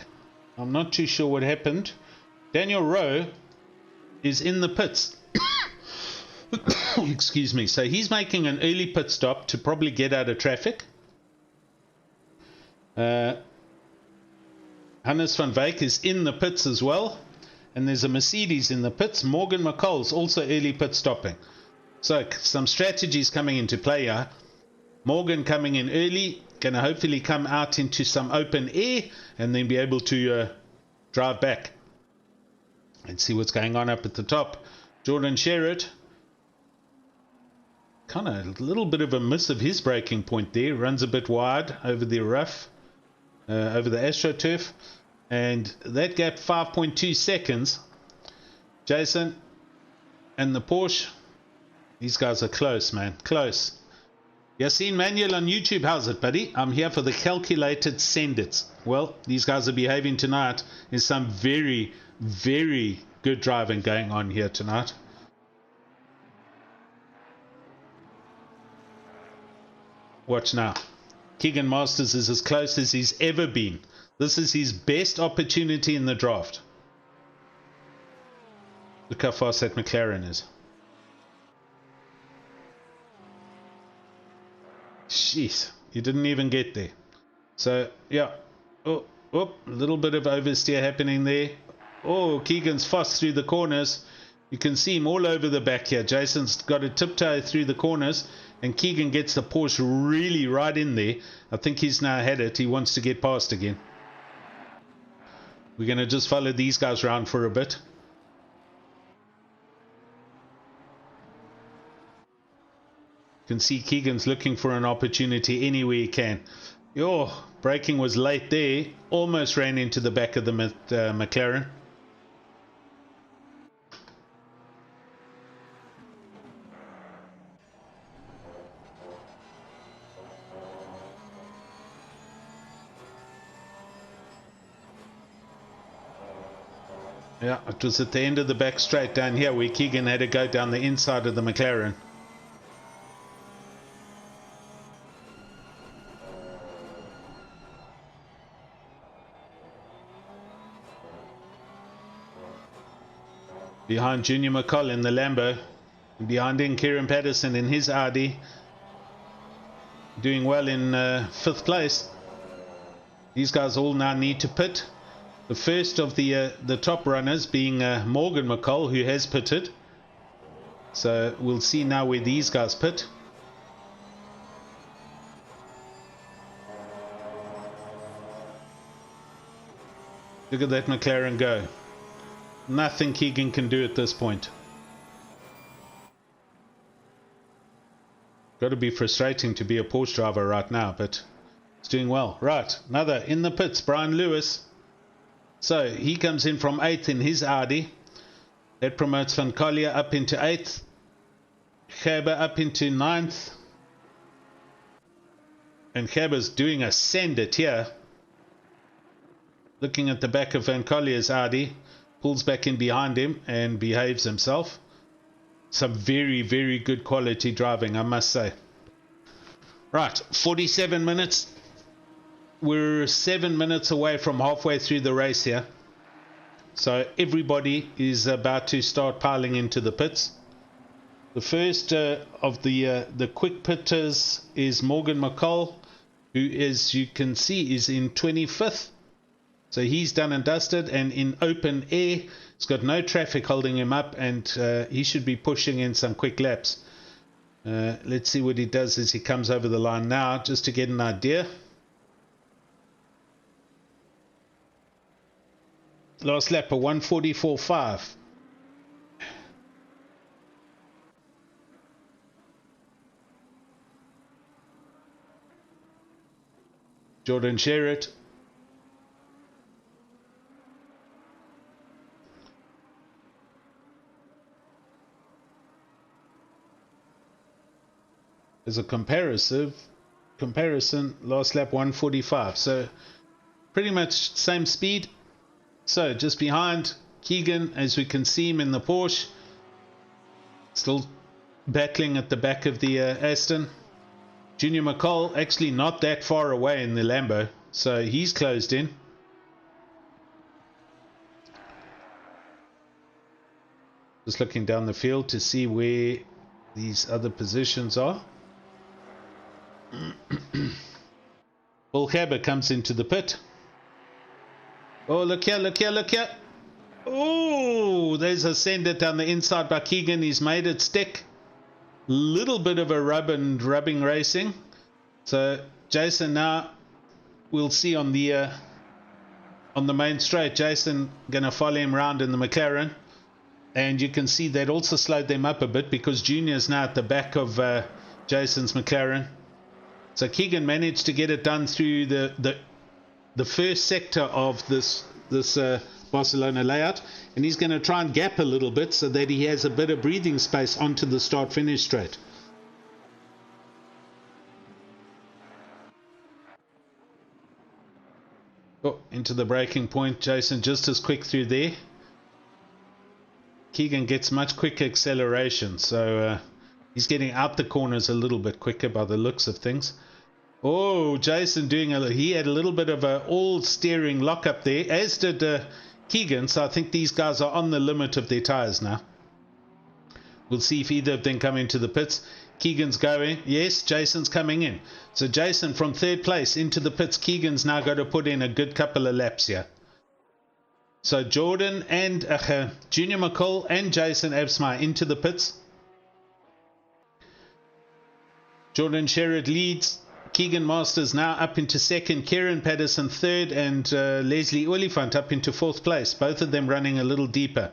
I'm not too sure what happened. Daniel Rowe is in the pits. Excuse me. So he's making an early pit stop to probably get out of traffic. Hannes Van Wyk is in the pits as well. And there's a Mercedes in the pits. Morgan McCall's also early pit stopping. So some strategies coming into play here. Morgan coming in early, going to hopefully come out into some open air and then be able to drive back and see what's going on up at the top. Jordan Sherritt, kind of a little bit of a miss of his braking point there, runs a bit wide over the rough, over the AstroTurf, and that gap 5.2 seconds. Jason and the Porsche, these guys are close, man, close. Yassine Manuel on YouTube, how's it, buddy? I'm here for the calculated send it. Well, these guys are behaving tonight. There's some very, very good driving going on here tonight. Watch now. Keegan Masters is as close as he's ever been. This is his best opportunity in the draft. Look how fast that McLaren is. Jeez, he didn't even get there. So, yeah. Oh, a little bit of oversteer happening there. Oh, Keegan's fast through the corners. You can see him all over the back here. Jason's got a tiptoe through the corners, and Keegan gets the Porsche really right in there. I think he's now had it. He wants to get past again. We're going to just follow these guys around for a bit. You can see Keegan's looking for an opportunity anywhere he can. Oh, braking was late there. Almost ran into the back of the McLaren. Yeah, it was at the end of the back straight down here where Keegan had to go down the inside of the McLaren. Behind Junior McCall in the Lambo. And behind him, Kieran Patterson in his Audi. Doing well in 5th place. These guys all now need to pit. The first of the top runners being Morgan McCall, who has pitted. So we'll see now where these guys pit. Look at that McLaren go. Nothing Keegan can do at this point. Got to be frustrating to be a Porsche driver right now, but it's doing well. Right, another in the pits, Brian Lewis. So he comes in from 8th in his Audi. That promotes Van Collier up into 8th. Gerber up into 9th. And Gerber's doing a send it here. Looking at the back of Van Collier's Audi. Pulls back in behind him and behaves himself. Some very, very good quality driving, I must say. Right, 47 minutes. We're 7 minutes away from halfway through the race here. So everybody is about to start piling into the pits. The first of the quick pitters is Morgan McCall, who, as you can see, is in 25th. So he's done and dusted, and in open air, he's got no traffic holding him up, and he should be pushing in some quick laps. Let's see what he does as he comes over the line now, just to get an idea. Last lap a 1:44.5. Jordan Sherritt. As a comparison, last lap 1:45. So pretty much same speed. So just behind Keegan, as we can see him in the Porsche. Still battling at the back of the Aston. Junior McCall actually not that far away in the Lambo, so he's closed in. Just looking down the field to see where these other positions are. Paul Haber comes into the pit. Oh, look here, look here, look here. Oh, there's a sender down the inside by Keegan. He's made it stick. Little bit of a rubbing racing. So Jason now we'll see on the main straight. Jason gonna follow him around in the McLaren, and you can see that also slowed them up a bit because Junior's now at the back of Jason's McLaren. So Keegan managed to get it done through the first sector of this Barcelona layout, and he's going to try and gap a little bit so that he has a bit of breathing space onto the start-finish straight. Oh, into the braking point. Jason just as quick through there. Keegan gets much quicker acceleration, so he's getting out the corners a little bit quicker by the looks of things. Oh, Jason he had a little bit of a all-steering lock-up there, as did Keegan, so I think these guys are on the limit of their tyres now. We'll see if either of them come into the pits. Keegan's going. Yes, Jason's coming in. So Jason from third place into the pits. Keegan's now got to put in a good couple of laps here. So Jordan and Junior McCall and Jason Absmeyer into the pits. Jordan Sherritt leads. Keegan Masters now up into second, Kieran Patterson third, and Leslie Oliphant up into fourth place. Both of them running a little deeper.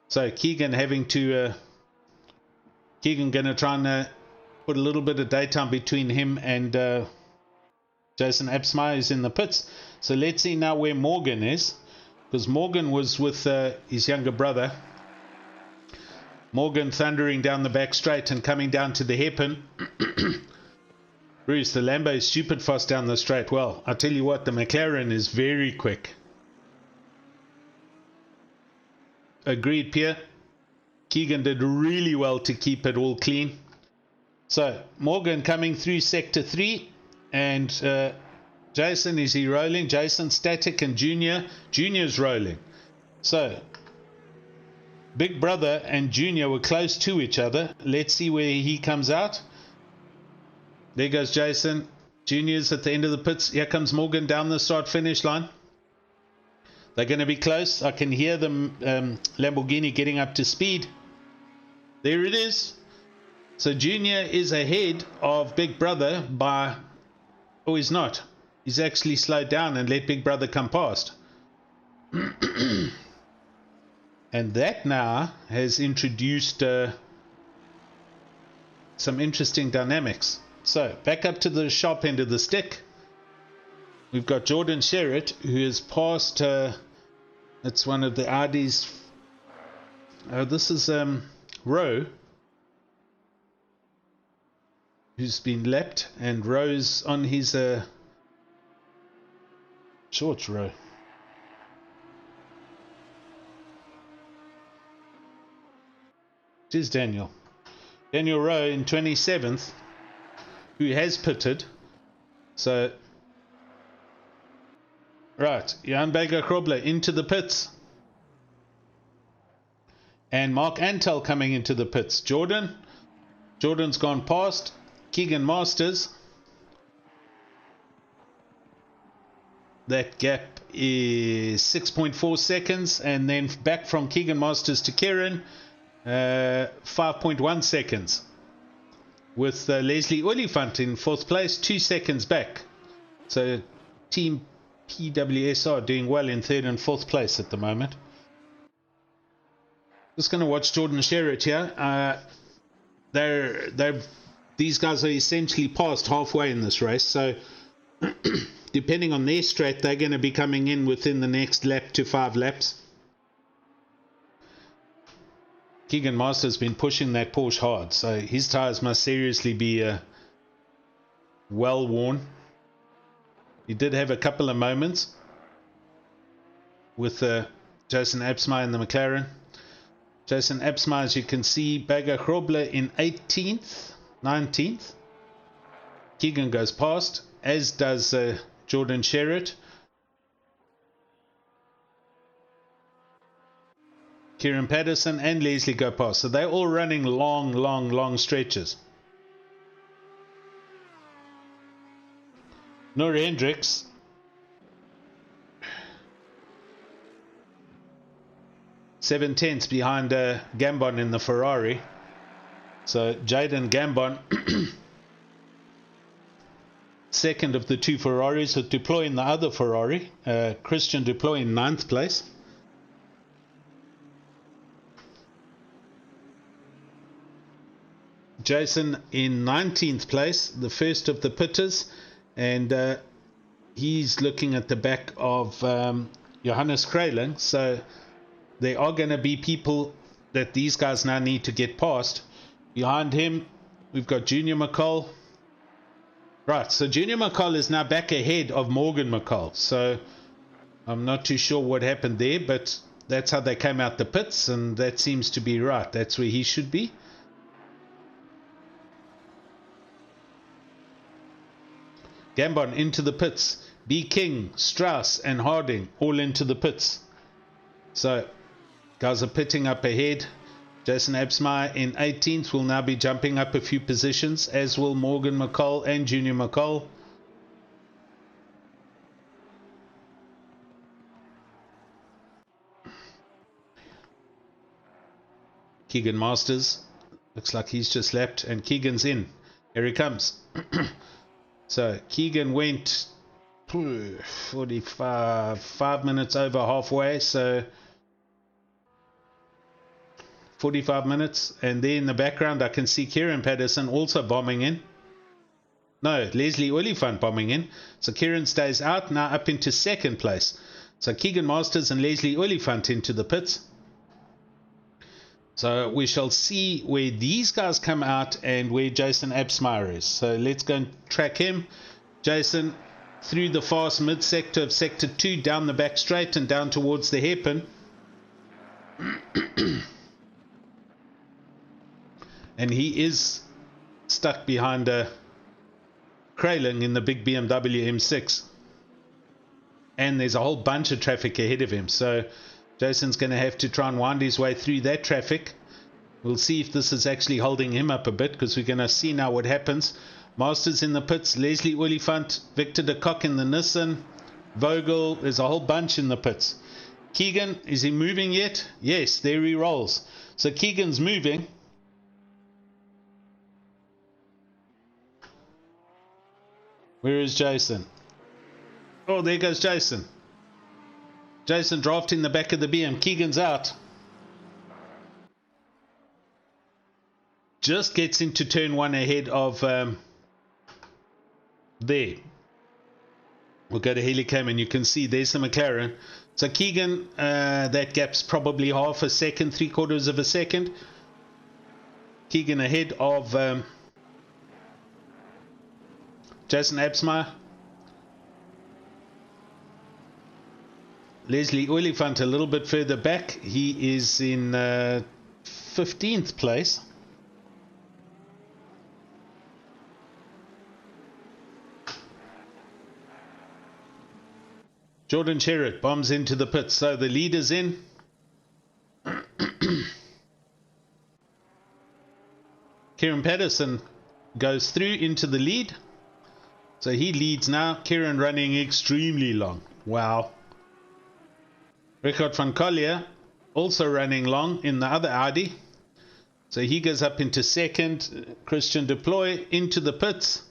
So Keegan having to Keegan going to try and put a little bit of daytime between him and Jason Absmeyer is in the pits. So let's see now where Morgan is, because Morgan was with his younger brother. Morgan thundering down the back straight and coming down to the hairpin. Bruce, the Lambo is stupid fast down the straight. Well, I tell you what, the McLaren is very quick. Agreed, Pierre. Keegan did really well to keep it all clean. So, Morgan coming through sector 3. And Jason, is he rolling? Jason static and Junior's rolling. So, Big Brother and Junior were close to each other. Let's see where he comes out. There goes Jason. Junior's at the end of the pits. Here comes Morgan down the start-finish line. They're going to be close. I can hear them, Lamborghini getting up to speed. There it is. So Junior is ahead of Big Brother by... Oh, he's not. He's actually slowed down and let Big Brother come past. And that now has introduced some interesting dynamics. So, back up to the sharp end of the stick. We've got Jordan Sherritt, who has passed, it's one of the Audis. This is Rowe, who's been lapped, and Rowe's on his shorts row. It is Daniel Rowe in 27th. Who has pitted. So, right, Jan Bager-Krobler into the pits. And Mark Antel coming into the pits. Jordan's gone past. Keegan Masters. That gap is 6.4 seconds. And then back from Keegan Masters to Kieran, 5.1 seconds. With Leslie Oliphant in fourth place, 2 seconds back. So team PWSR doing well in 3rd and 4th place at the moment. Just going to watch Jordan Sherritt here. These guys are essentially past halfway in this race, so depending on their strat, they're going to be coming in within the next lap to 5 laps. Keegan Master's been pushing that Porsche hard, so his tyres must seriously be well worn. He did have a couple of moments with Jason Absmeyer in the McLaren. Jason Absmeyer, as you can see, Bagger Grobler in 18th, 19th. Keegan goes past, as does Jordan Sherritt. Kieran Patterson and Leslie go past. So they're all running long stretches. Nora Hendricks seven tenths behind Gambon in the Ferrari. So Jaden Gambon, second of the 2 Ferraris, with Duploy in the other Ferrari. Christian Duploy in 9th place. Jason in 19th place, the first of the pitters, and he's looking at the back of Johannes Krailing. So there are going to be people that these guys now need to get past. Behind him, we've got Junior McCall. Right, so Junior McCall is now back ahead of Morgan McCall. So I'm not too sure what happened there, but that's how they came out the pits, and that seems to be right. That's where he should be. Gambon into the pits. B. King, Strauss and Harding all into the pits. So guys are pitting up ahead. Jason Absmeyer in 18th will now be jumping up a few positions, as will Morgan McCall and Junior McCall. Keegan Masters looks like he's just lapped, and Keegan's in. Here he comes. So Keegan went 5 minutes over halfway, so 45 minutes. And there in the background I can see Kieran Patterson also bombing in. No, Leslie Oliphant bombing in. So Kieran stays out, now up into 2nd place. So Keegan Masters and Leslie Oliphant into the pits. So we shall see where these guys come out and where Jason Absmeyer is. So let's go and track him. Jason through the fast mid sector of sector 2, down the back straight and down towards the hairpin. And he is stuck behind Krailing in the big BMW M6. And there's a whole bunch of traffic ahead of him. So Jason's going to have to try and wind his way through that traffic. We'll see if this is actually holding him up a bit, because we're going to see now what happens. Masters in the pits, Leslie Oliphant, Victor de Kock in the Nissan, Vogel, there's a whole bunch in the pits. Keegan, is he moving yet? Yes, there he rolls. So Keegan's moving. Where is Jason? Oh, there goes Jason. Jason drafting the back of the BM. Keegan's out. Just gets into turn 1 ahead of there. We'll go to Helicam and you can see there's the McLaren. So Keegan, that gap's probably half a second, 3/4 of a second. Keegan ahead of Jason Absmeyer. Leslie Oliphant a little bit further back. He is in 15th place. Jordan Sherritt bombs into the pits. So the leader's in. Kieran Patterson goes through into the lead. So he leads now. Kieran running extremely long. Wow. Richard van Collier also running long in the other Audi. So he goes up into 2nd. Christian Deploy into the pits.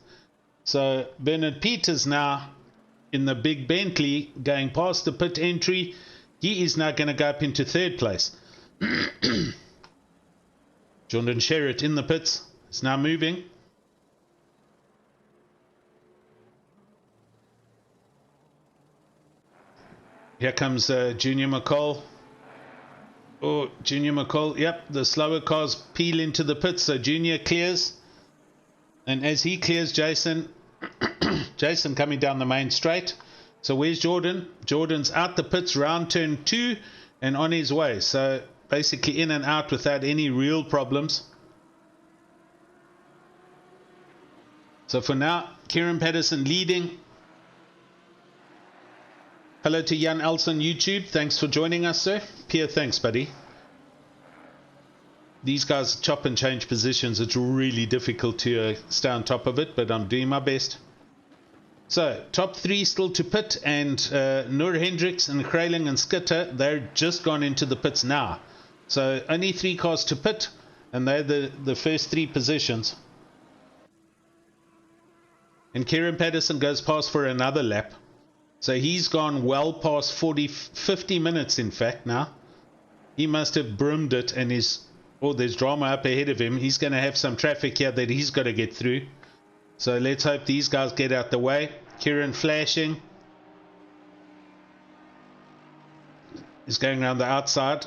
So Bernard Peters now in the big Bentley going past the pit entry. He is now going to go up into third place. Jordan Sherritt in the pits. It's now moving. Here comes Junior McCall. Oh, Junior McCall. Yep, the slower cars peel into the pits. So Junior clears. And as he clears, Jason coming down the main straight. So where's Jordan? Jordan's out the pits, round turn 2 and on his way. So basically in and out without any real problems. So for now, Kieran Patterson leading. Hello to Jan Elson YouTube. Thanks for joining us, sir. Pierre, thanks, buddy. These guys chop and change positions. It's really difficult to stay on top of it, but I'm doing my best. So, top 3 still to pit, and Noor Hendricks and Krailing and Skitter, they're just gone into the pits now. So, only 3 cars to pit, and they're the first 3 positions. And Kieran Patterson goes past for another lap. So he's gone well past 50 minutes in fact now. He must have broomed it and there's drama up ahead of him. He's going to have some traffic here that he's got to get through. So let's hope these guys get out the way. Kieran flashing. He's going around the outside.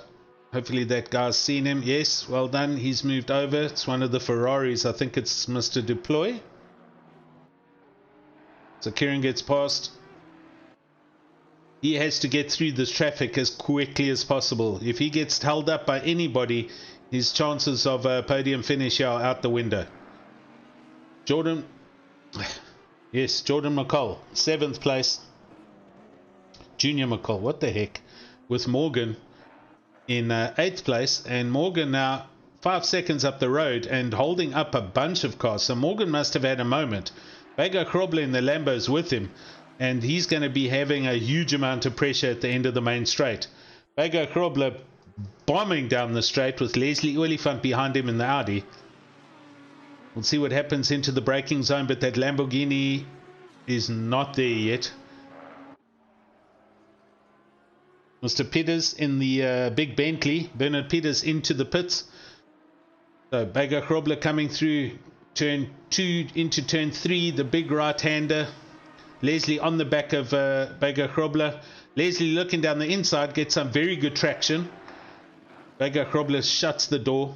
Hopefully that guy's seen him. Yes, well done. He's moved over. It's one of the Ferraris. I think it's Mr. Deploy. So Kieran gets past. He has to get through this traffic as quickly as possible. If he gets held up by anybody, his chances of a podium finish are out the window. Jordan McCall, 7th place. Junior McCall, what the heck, with Morgan in 8th place, and Morgan now 5 seconds up the road and holding up a bunch of cars. So Morgan must have had a moment. Bega Krobler in the Lambos with him. And he's going to be having a huge amount of pressure at the end of the main straight. Bega Krobler bombing down the straight with Leslie Oliphant behind him in the Audi. We'll see what happens into the braking zone, but that Lamborghini is not there yet. Mr. Peters in the big Bentley. Bernard Peters into the pits. So Bega Krobler coming through turn 2 into turn 3, the big right-hander. Leslie on the back of Bega Krobler. Leslie looking down the inside, gets some very good traction. Bega Krobler shuts the door.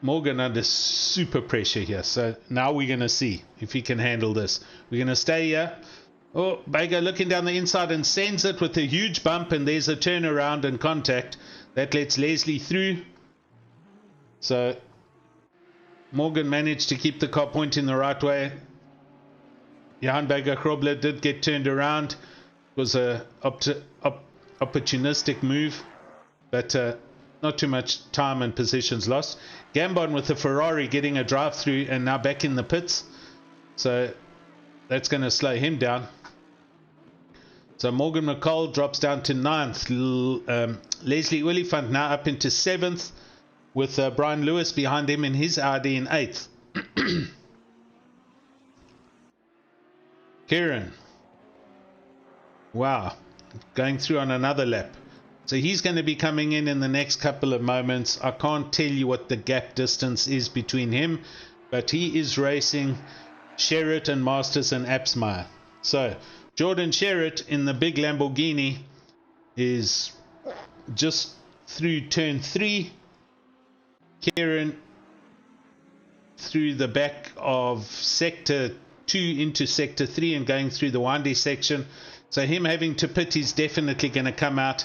Morgan under super pressure here. So now we're going to see if he can handle this. We're going to stay here. Oh, Bega looking down the inside and sends it with a huge bump, and there's a turnaround and contact. That lets Leslie through. So Morgan managed to keep the car pointing the right way. Johan Bega Krobler did get turned around. It was a opportunistic move, but not too much time and positions lost. Gambon with the Ferrari getting a drive through and now back in the pits. So that's going to slow him down. So Morgan McCall drops down to 9th. Leslie Oliphant now up into 7th with Brian Lewis behind him in his Audi in 8th. Kieran, wow, going through on another lap. So he's going to be coming in the next couple of moments. I can't tell you what the gap distance is between him, but he is racing Sherritt and Masters and Apsmeyer. So Jordan Sherritt in the big Lamborghini is just through turn 3. Kieran through the back of sector 2 into sector 3 and going through the windy section. So him having to pit is definitely going to come out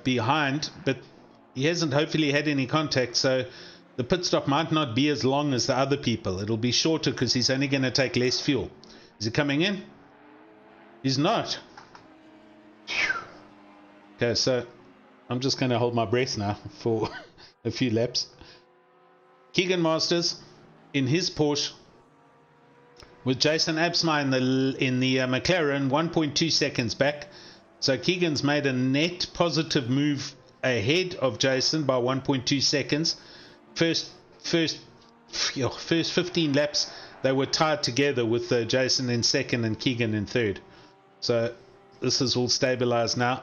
behind, but he hasn't hopefully had any contact, so the pit stop might not be as long as the other people. It'll be shorter because he's only going to take less fuel. Is he coming in? He's not. Okay, so I'm just going to hold my breath now for a few laps. Keegan Masters in his Porsche with Jason Absmeyer in the McLaren, 1.2 seconds back. So Keegan's made a net positive move ahead of Jason by 1.2 seconds. First 15 laps, they were tied together with Jason in second and Keegan in third. So this is all stabilized now.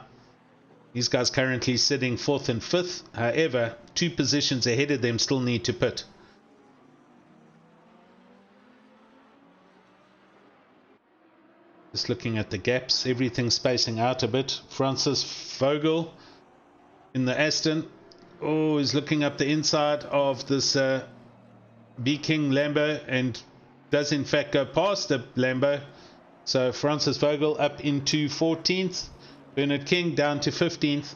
These guys currently sitting fourth and fifth. However, 2 positions ahead of them still need to pit. Just looking at the gaps, everything's spacing out a bit. Francis Vogel in the Aston. Oh, he's looking up the inside of this B King Lambo and does in fact go past the Lambo. So Francis Vogel up into 14th. Bernard King down to 15th.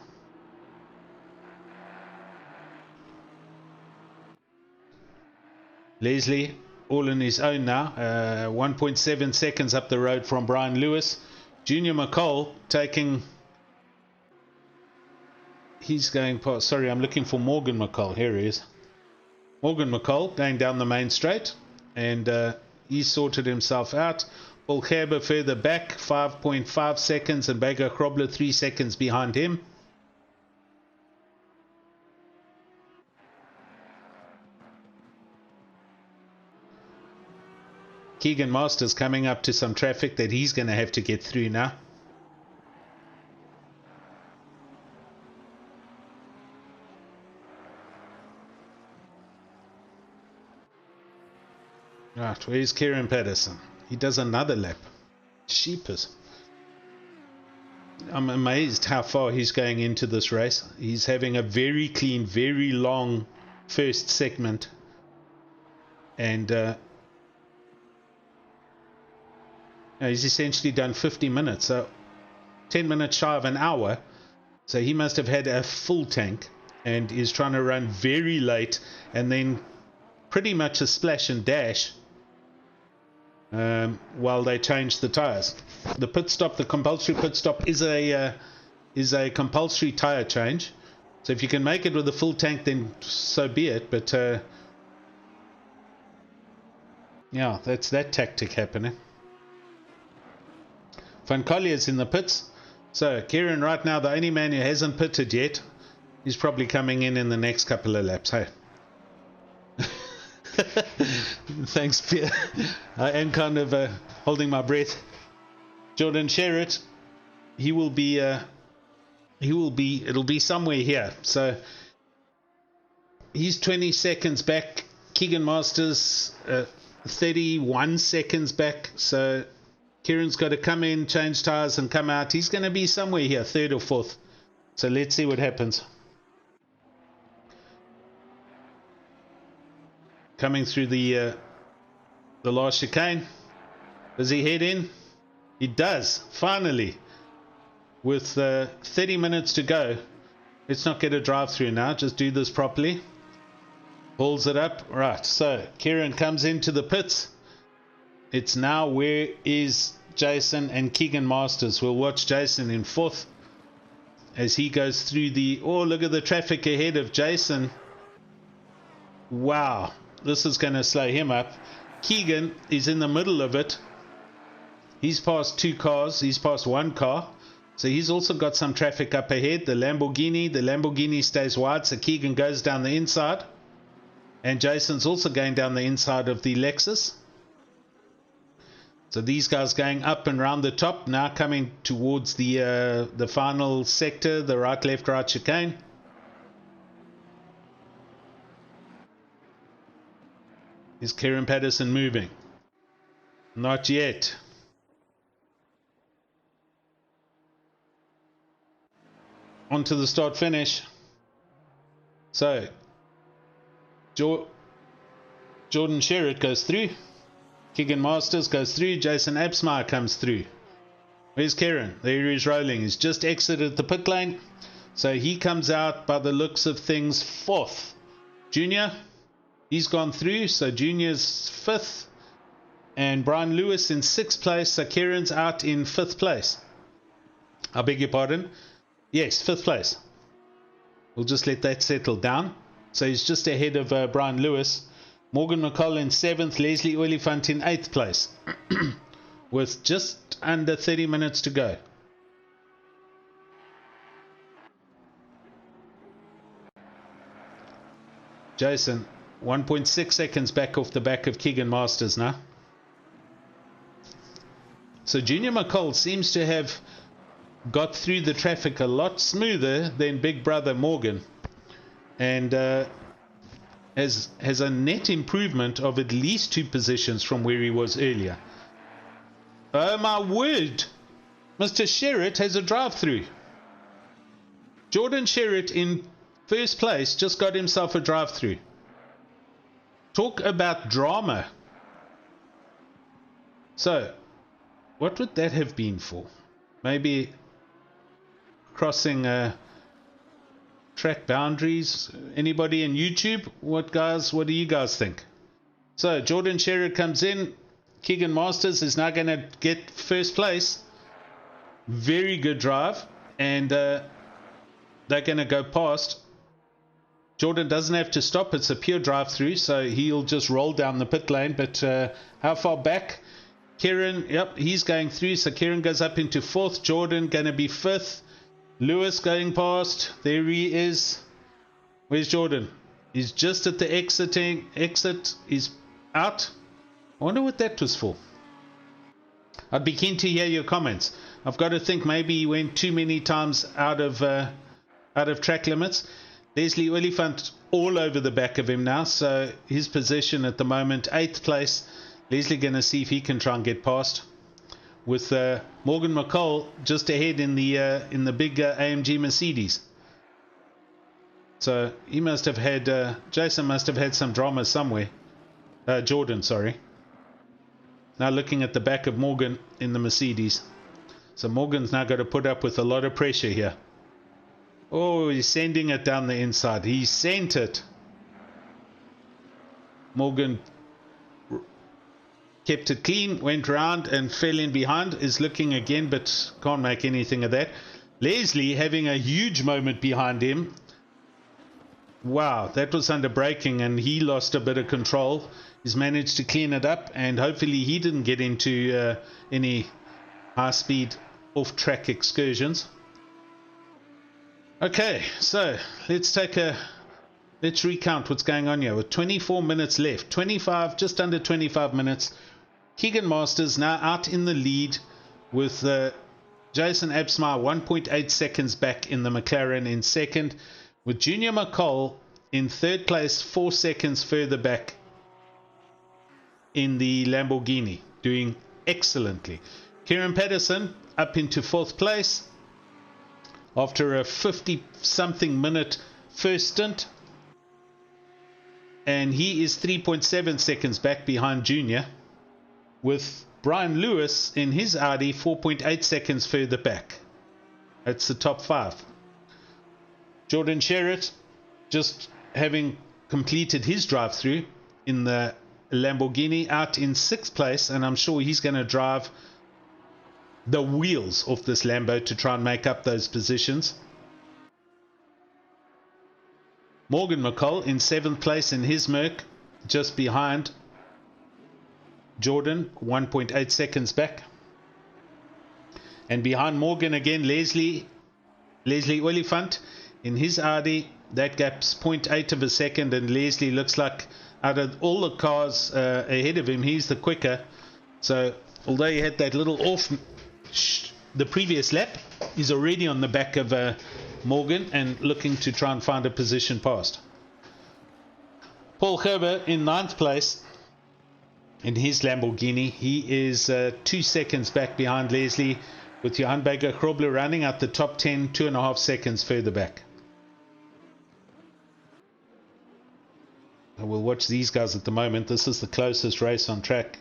Leslie all on his own now, 1.7 seconds up the road from Brian Lewis. Junior McCall taking, he's going past, sorry, I'm looking for Morgan McCall, here he is. Morgan McCall going down the main straight, and he sorted himself out. Paul Gerber further back, 5.5 seconds, and Baker Krobler 3 seconds behind him. Keegan Masters coming up to some traffic that he's going to have to get through now. Right, where's Kieran Patterson? He does another lap. Sheepers. I'm amazed how far he's going into this race. He's having a very clean, very long first segment. And he's essentially done 50 minutes. So 10 minutes shy of an hour. So he must have had a full tank and is trying to run very late and then pretty much a splash and dash while they change the tires. The pit stop, the compulsory pit stop is a compulsory tire change. So if you can make it with a full tank, then so be it. But yeah, that's that tactic happening. Van Collier's in the pits. So Kieran right now, the only man who hasn't pitted yet, he's probably coming in the next couple of laps. Hey. Thanks, Pierre. I am kind of holding my breath. Jordan Sherritt, it'll be somewhere here. So he's 20 seconds back. Keegan Masters 31 seconds back. So Kieran's got to come in, change tires and come out. He's going to be somewhere here, third or fourth. So let's see what happens. Coming through the last chicane. Does he head in? He does, finally. With 30 minutes to go. Let's not get a drive through now. Just do this properly. Pulls it up. Right, so Kieran comes into the pits. It's now where is Jason and Keegan Masters. We'll watch Jason in fourth as he goes through the... Oh, look at the traffic ahead of Jason. Wow. This is going to slow him up. Keegan is in the middle of it. He's passed 2 cars. He's passed 1 car. So he's also got some traffic up ahead. The Lamborghini stays wide. So Keegan goes down the inside. And Jason's also going down the inside of the Lexus. So these guys going up and round the top. Now coming towards the final sector. The right, left, right chicane. Is Kieran Patterson moving? Not yet. On to the start finish. So Jordan Sherritt goes through. Keegan Masters goes through. Jason Absmeyer comes through. Where's Kieran? There he's rolling. He's just exited the pit lane. So he comes out by the looks of things fourth. Junior, he's gone through. So Junior's fifth. And Brian Lewis in 6th place. So Kieran's out in 5th place. I beg your pardon. Yes, 5th place. We'll just let that settle down. So he's just ahead of Brian Lewis. Morgan McCall in 7th. Leslie Oliphant in 8th place. With just under 30 minutes to go. Jason, 1.6 seconds back off the back of Keegan Masters now. So Junior McCall seems to have got through the traffic a lot smoother than big brother Morgan, and has a net improvement of at least 2 positions from where he was earlier. Oh my word, Mr. Sherritt has a drive-through. Jordan Sherritt in first place just got himself a drive-through. Talk about drama. So what would that have been for? Maybe crossing track boundaries. Anybody in YouTube? What do you guys think? So Jordan Sherritt comes in. Keegan Masters is now going to get first place. Very good drive, and they're going to go past. Jordan doesn't have to stop. It's a pure drive through, so he'll just roll down the pit lane. But how far back? Kieran, yep, he's going through, so Kieran goes up into 4th. Jordan going to be 5th. Lewis going past. There he is. Where's Jordan? He's just at the exit. He's out. I wonder what that was for. I'd be keen to hear your comments. I've got to think maybe he went too many times out of track limits. Leslie Oliphant all over the back of him now, so his position at the moment, 8th place. Leslie going to see if he can try and get past, with Morgan McCall just ahead in the big AMG Mercedes. So he must have had Jason must have had some drama somewhere. Jordan, sorry. Now looking at the back of Morgan in the Mercedes. So Morgan's now got to put up with a lot of pressure here. Oh, he's sending it down the inside. He sent it. Morgan kept it clean, went round and fell in behind. Is looking again, but can't make anything of that. Leslie having a huge moment behind him. Wow, that was under braking and he lost a bit of control. He's managed to clean it up, and hopefully he didn't get into any high-speed off-track excursions. Okay, so let's recount what's going on here. With 24 minutes left, just under 25 minutes. Keegan Masters now out in the lead with Jason Absmeyer 1.8 seconds back in the McLaren in second, with Junior McCall in third place 4 seconds further back in the Lamborghini, doing excellently. Kieran Pedersen up into 4th place after a 50-something minute first stint, and he is 3.7 seconds back behind Junior, with Brian Lewis in his Audi 4.8 seconds further back. That's the top 5. Jordan Sherritt just having completed his drive-through in the Lamborghini out in 6th place, and I'm sure he's going to drive the wheels off this Lambo to try and make up those positions. Morgan McCall in 7th place in his Merc, just behind Jordan, 1.8 seconds back. And behind Morgan again, Leslie Oliphant in his Audi. That gap's 0.8 of a second, and Leslie looks like out of all the cars ahead of him, he's the quicker. So although he had that little off the previous lap, he's already on the back of Morgan and looking to try and find a position past. Paul Gerber in 9th place in his Lamborghini. He is 2 seconds back behind Leslie, with Johan Baker Krobler running out the top 10, 2.5 seconds further back. We'll watch these guys at the moment. This is the closest race on track.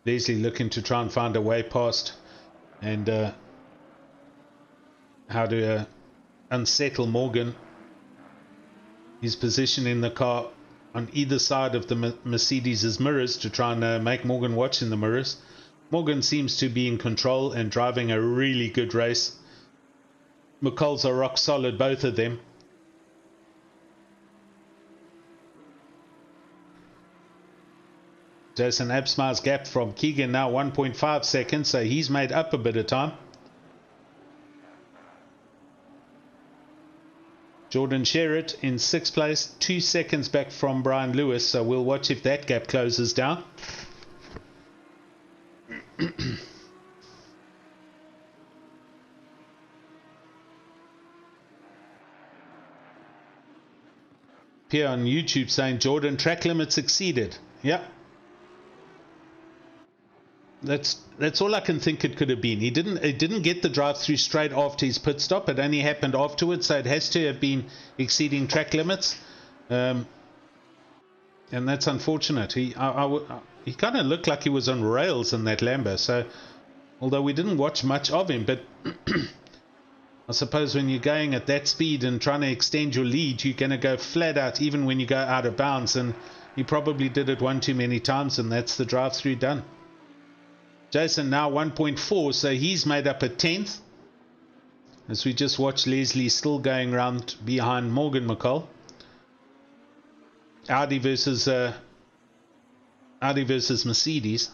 Leslie looking to try and find a way past, and how to unsettle Morgan. His position in the car on either side of the Mercedes' mirrors to try and make Morgan watch in the mirrors. Morgan seems to be in control and driving a really good race. McCall's are rock solid, both of them. Jason Absmeyer's gap from Keegan now 1.5 seconds, so he's made up a bit of time. Jordan Sherritt in 6th place, 2 seconds back from Brian Lewis, so we'll watch if that gap closes down. Pierre on YouTube saying Jordan, track limits exceeded. Yeah. That's all I can think it could have been. He didn't get the drive through straight after his pit stop. It only happened afterwards, so it has to have been exceeding track limits, and that's unfortunate. He kind of looked like he was on rails in that Lambo. So although we didn't watch much of him, but I suppose when you're going at that speed and trying to extend your lead, you're going to go flat out even when you go out of bounds, and he probably did it one too many times, and that's the drive through done. Jason now 1.4, so he's made up a 10th. As we just watched Leslie still going around behind Morgan McCall. Audi versus Mercedes.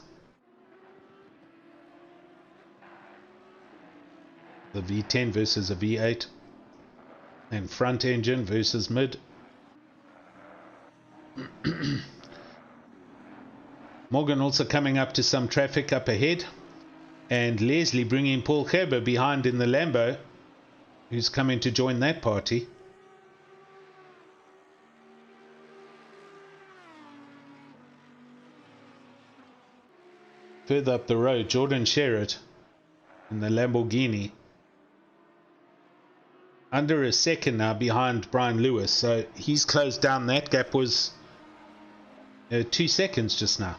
The V10 versus a V8. And front engine versus mid. Morgan also coming up to some traffic up ahead, and Leslie bringing Paul Gerber behind in the Lambo, who's coming to join that party. Further up the road, Jordan Sherritt in the Lamborghini, under a second now behind Brian Lewis, so he's closed down. That gap was 2 seconds just now.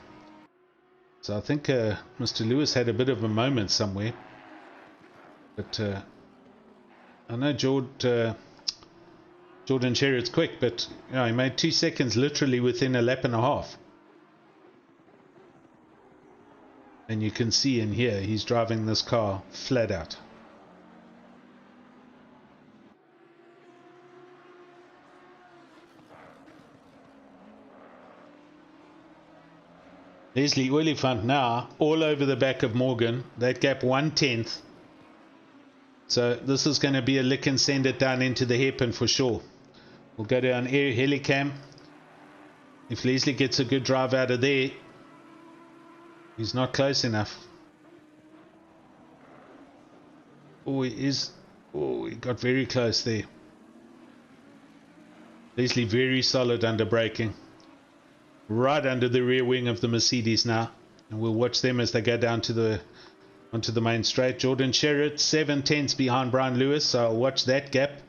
So I think Mr. Lewis had a bit of a moment somewhere. But I know Jordan Sherritt's quick, but you know, he made 2 seconds literally within a lap and a half. And you can see in here, he's driving this car flat out. Leslie Oliphant now all over the back of Morgan. That gap 1/10. So this is going to be a lick and send it down into the hairpin for sure. We'll go down air helicam. If Leslie gets a good drive out of there, he's not close enough. Oh, he is. Oh, he got very close there. Leslie very solid under braking. Right under the rear wing of the Mercedes now, and we'll watch them as they go down to onto the main straight. Jordan Sherritt 7/10 behind Brian Lewis, so I'll watch that gap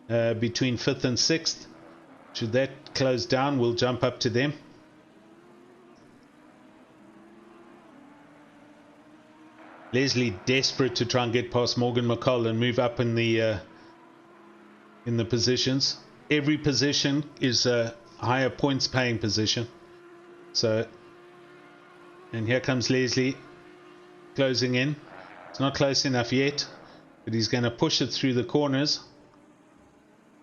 between 5th and 6th. Should that close down, we'll jump up to them. Leslie desperate to try and get past Morgan McCall and move up in the positions. Every position is a higher points paying position. So, and here comes Leslie closing in. It's not close enough yet, but he's going to push it through the corners,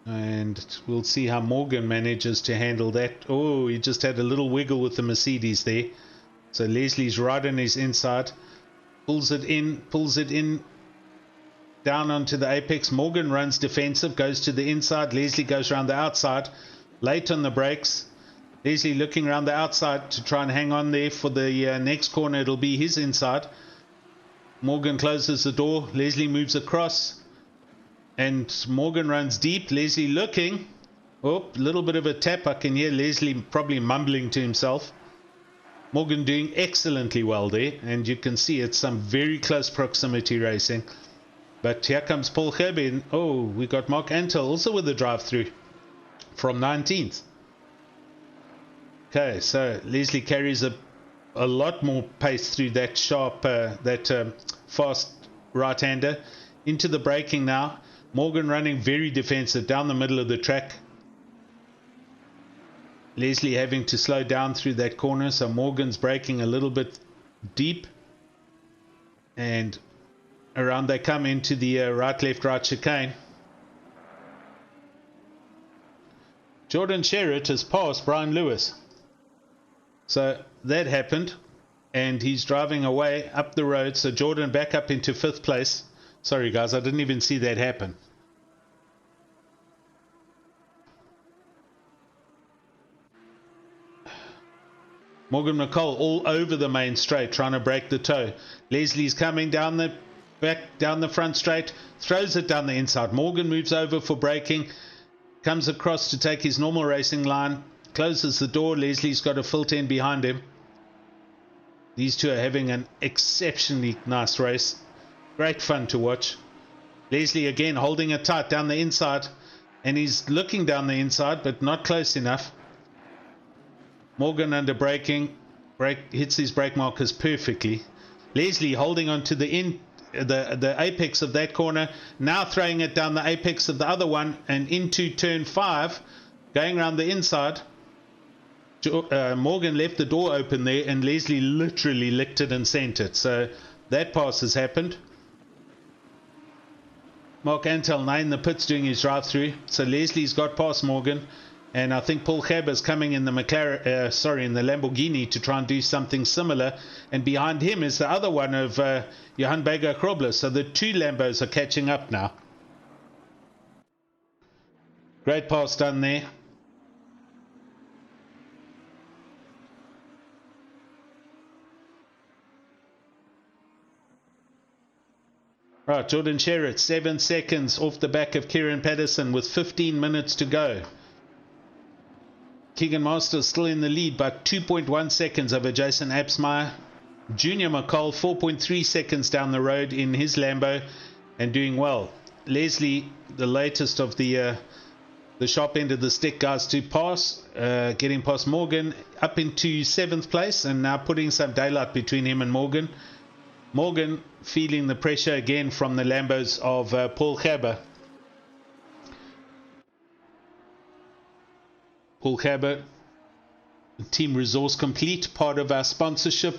and we'll see how Morgan manages to handle that. Oh, he just had a little wiggle with the Mercedes there. So Leslie's right on his inside, pulls it in down onto the apex. Morgan runs defensive, goes to the inside. Leslie goes around the outside, late on the brakes. Leslie looking around the outside to try and hang on there for the next corner. It'll be his inside. Morgan closes the door. Leslie moves across, and Morgan runs deep. Leslie looking. Oh, a little bit of a tap. I can hear Leslie probably mumbling to himself. Morgan doing excellently well there, and you can see it's some very close proximity racing. But here comes Paul Gerber. Oh, we got Mark Antel also with the drive-through from 19th. Okay, so Leslie carries a lot more pace through that sharp, fast right-hander. Into the braking now. Morgan running very defensive down the middle of the track. Leslie having to slow down through that corner, so Morgan's braking a little bit deep. And around they come into the right chicane. Jordan Sherritt has passed Brian Lewis. So that happened, and he's driving away up the road. So Jordan back up into 5th place. Sorry guys, I didn't even see that happen. Morgan McCall all over the main straight, trying to break the toe. Leslie's coming down the front straight, throws it down the inside. Morgan moves over for braking, comes across to take his normal racing line, closes the door. Leslie's got a filter in behind him. These two are having an exceptionally nice race. Great fun to watch. Leslie again holding it tight down the inside, and he's looking down the inside but not close enough. Morgan under braking, hits his brake markers perfectly. Leslie holding on to the apex of that corner, now throwing it down the apex of the other one and into turn 5, going around the inside. Morgan left the door open there, and Leslie literally licked it and sent it. So that pass has happened. Mark Antel now in the pits doing his drive-through. So Leslie's got past Morgan, and I think Paul Gerber's coming in the in the Lamborghini to try and do something similar. And behind him is the other one of Johan Berger-Krobler. So the two Lambos are catching up now. Great pass done there. Right, Jordan Sherritt, 7 seconds off the back of Kieran Patterson with 15 minutes to go. Keegan Masters still in the lead by 2.1 seconds over Jason Absmeyer. Junior McCall 4.3 seconds down the road in his Lambo and doing well. Leslie, the latest of the sharp end of the stick guys to pass, getting past Morgan up into 7th place and now putting some daylight between him and Morgan. Morgan feeling the pressure again from the Lambos of Paul Gerber. Paul Gerber, Team Resource Complete, part of our sponsorship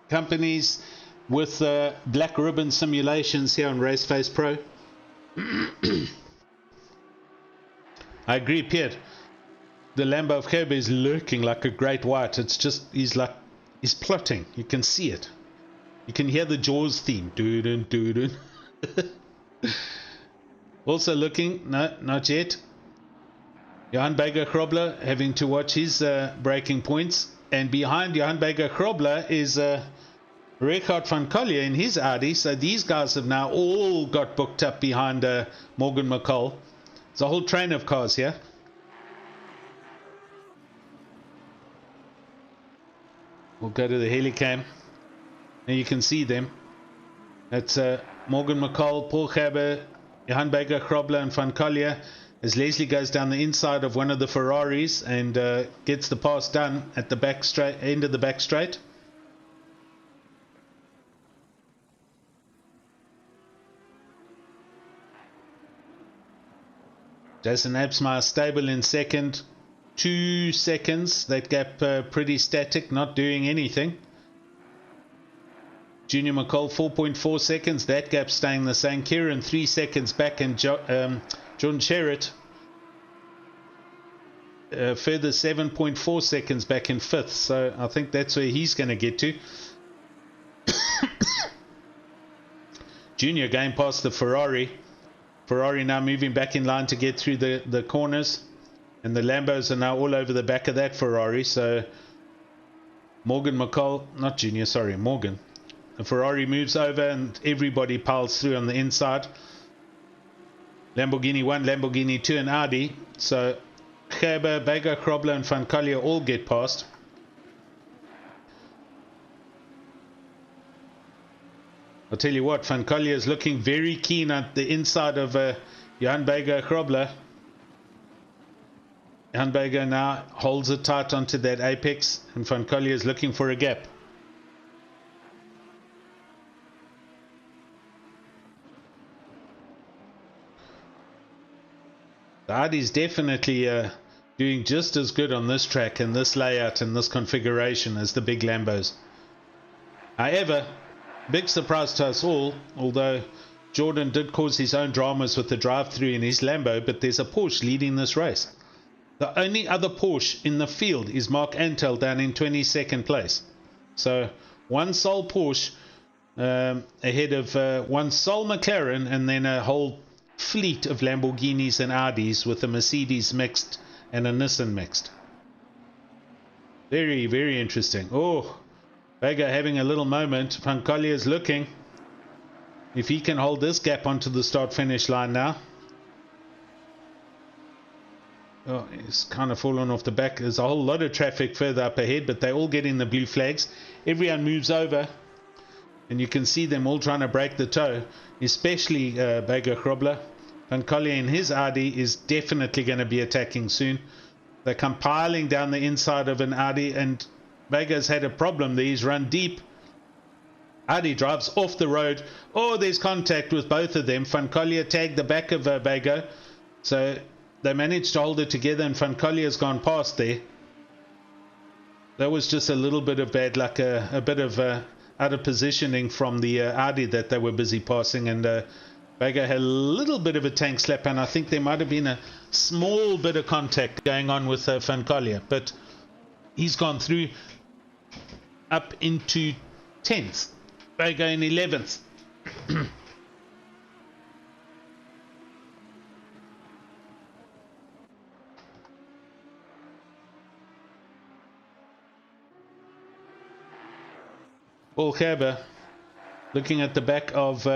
companies with Black Ribbon Simulations here on Raceface.Pro. I agree, Pierre. The Lambo of Gerber is lurking like a great white. It's just, he's plotting. You can see it. You can hear the Jaws theme. Doo-dun, doo-dun. Also looking, no, not yet. Johan Berger-Krobler having to watch his braking points. And behind Johan Berger-Krobler is Richard van Collier in his Audi. So these guys have now all got booked up behind Morgan McCall. It's a whole train of cars here. We'll go to the helicam, and you can see them. That's Morgan McCall, Paul Gerber, Johan Berger-Krobler, and Van Collier. As Leslie goes down the inside of one of the Ferraris and gets the pass done at the back straight, end of the back straight. Jason Absmeyer stable in second. 2 seconds, that gap pretty static, not doing anything. Junior McCall 4.4 seconds, that gap staying the same. Kieran 3 seconds back, and Jordan Sherritt further 7.4 seconds back in 5th. So I think that's where he's going to get to. Junior going past the Ferrari. Ferrari now moving back in line to get through the corners. And the Lambos are now all over the back of that Ferrari. So Morgan McCall, not Junior, sorry, Morgan. The Ferrari moves over and everybody piles through on the inside. Lamborghini 1, Lamborghini 2 and Audi. So Gerber, Berger-Krobler and Van Collier all get past. I'll tell you what, Van Collier is looking very keen at the inside of Johan Berger-Krobler. Johan Berger now holds it tight onto that apex, and Van Collier is looking for a gap. The Audi's definitely doing just as good on this track and this layout and this configuration as the big Lambos. However, big surprise to us all, although Jordan did cause his own dramas with the drive-through in his Lambo, but there's a Porsche leading this race. The only other Porsche in the field is Mark Antel down in 22nd place. So one sole Porsche ahead of one sole McLaren, and then a whole fleet of Lamborghinis and Audis with a Mercedes mixed and a Nissan mixed. Very, very interesting. Oh, Vega having a little moment. Van Collier's looking if he can hold this gap onto the start-finish line now. Oh, he's kind of fallen off the back. There's a whole lot of traffic further up ahead, but they all get in the blue flags. Everyone moves over, and you can see them all trying to break the toe, especially Vega Grobler. Van Collier in his Audi is definitely going to be attacking soon. They come piling down the inside of an Audi, and Vega's had a problem there. He's run deep. Audi drives off the road. Oh, there's contact with both of them. Van Collier tagged the back of Vega, so they managed to hold it together, and Van Collier's gone past there. That was just a little bit of bad luck, a bit of out of positioning from the Audi that they were busy passing, and Vega had a little bit of a tank slap, and I think there might have been a small bit of contact going on with Van Collier, but he's gone through up into 10th. Vega in 11th. Paul Gerber looking at the back of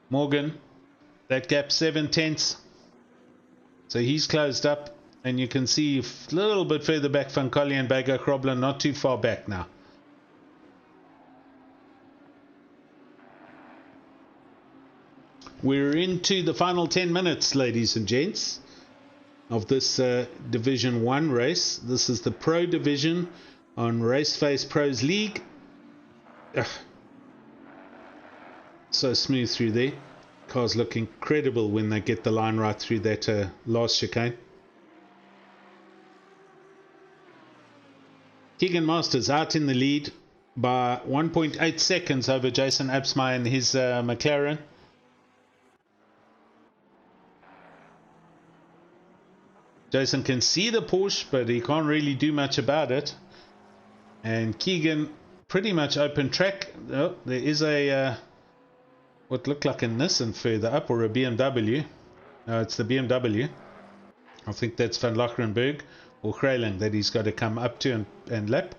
Morgan. That gap 7/10. So he's closed up, and you can see a little bit further back Van Collier and Vega Grobler, not too far back now. We're into the final 10 minutes, ladies and gents, of this Division 1 race. This is the Pro Division on Raceface.Pro's league. Ugh. So smooth through there. Cars look incredible when they get the line right through that last chicane. Keegan Masters out in the lead by 1.8 seconds over Jason Absmeyer and his McLaren. Jason can see the Porsche, but he can't really do much about it. And Keegan pretty much open track. Oh, there is a what looked like a Nissan further up, or a BMW. No, it's the BMW. I think that's Van Lachrenberg or Grayling that he's got to come up to and lap.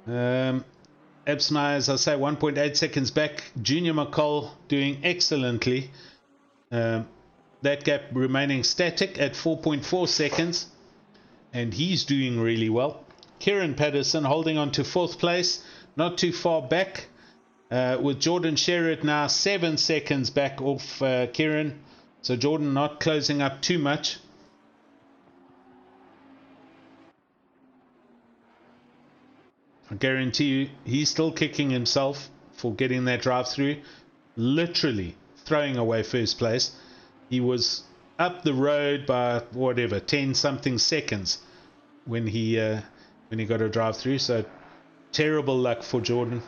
Absmeyer, as I say, 1.8 seconds back. Junior McCall doing excellently. That gap remaining static at 4.4 seconds, and he's doing really well. Kieran Patterson holding on to 4th place, not too far back, with Jordan Sherritt now 7 seconds back off Kieran, so Jordan not closing up too much. I guarantee you he's still kicking himself for getting that drive through, literally throwing away first place. He was up the road by whatever 10 something seconds when he got a drive through. So terrible luck for Jordan.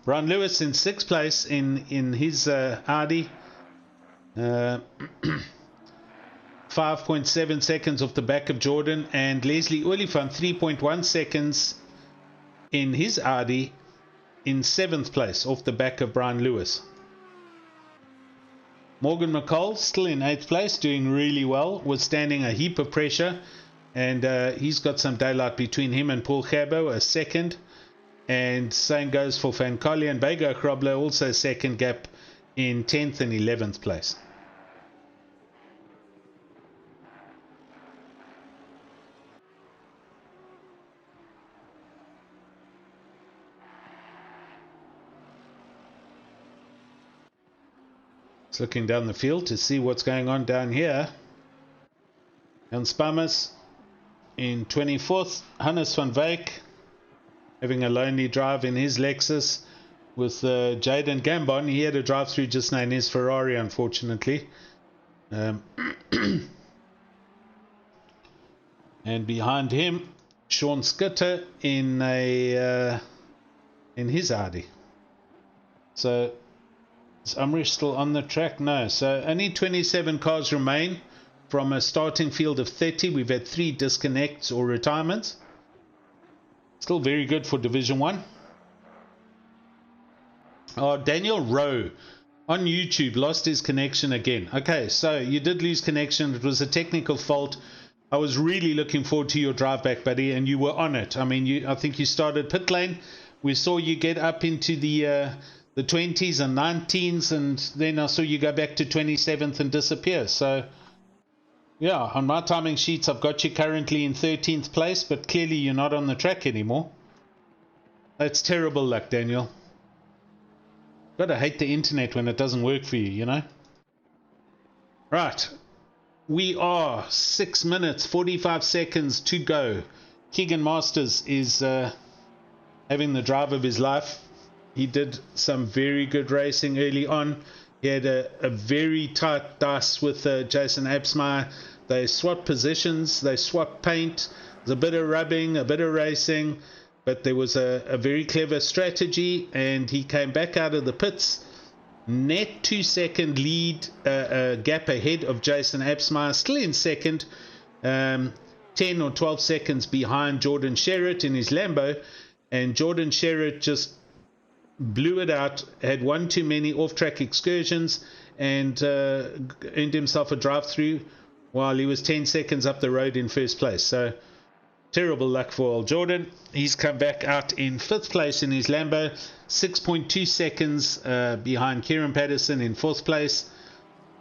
Brian Lewis in 6th place in his Audi, 5.7 seconds off the back of Jordan, and Leslie Oliphant 3.1 seconds in his Audi in 7th place off the back of Brian Lewis. Morgan McCall still in 8th place, doing really well, withstanding a heap of pressure, and he's got some daylight between him and Paul Gerber, a second, and same goes for Van Collier and Vega Grobler, also second gap in 10th and 11th place. Looking down the field to see what's going on down here. Jan Spammers in 24th. Hannes van Wyk having a lonely drive in his Lexus with Jaden Gambon. He had a drive through just now in his Ferrari, unfortunately. And behind him, Sean Skitter in his Audi. So is Umrish still on the track? No. So only 27 cars remain from a starting field of 30. We've had 3 disconnects or retirements. Still very good for Division 1. Oh, Daniel Rowe on YouTube lost his connection again. Okay, so you did lose connection. It was a technical fault. I was really looking forward to your drive back, buddy, and you were on it. I mean, I think you started pit lane. We saw you get up into the 20s and 19s, and then I saw you go back to 27th and disappear. So, yeah, on my timing sheets, I've got you currently in 13th place, but clearly you're not on the track anymore. That's terrible luck, Daniel. Gotta hate the internet when it doesn't work for you, you know? Right. We are 6 minutes, 45 seconds to go. Keegan Masters is having the drive of his life. He did some very good racing early on. He had a very tight dice with Jason Absmeyer. They swapped positions, they swapped paint. There's a bit of rubbing, a bit of racing, but there was a very clever strategy, and he came back out of the pits. Net 2-second lead gap ahead of Jason Absmeyer, still in second, 10 or 12 seconds behind Jordan Sherritt in his Lambo, and Jordan Sherritt just blew it out, had one too many off-track excursions, and earned himself a drive-through while he was 10 seconds up the road in first place. So terrible luck for old Jordan. He's come back out in 5th place in his Lambo, 6.2 seconds behind Kieran Patterson in 4th place.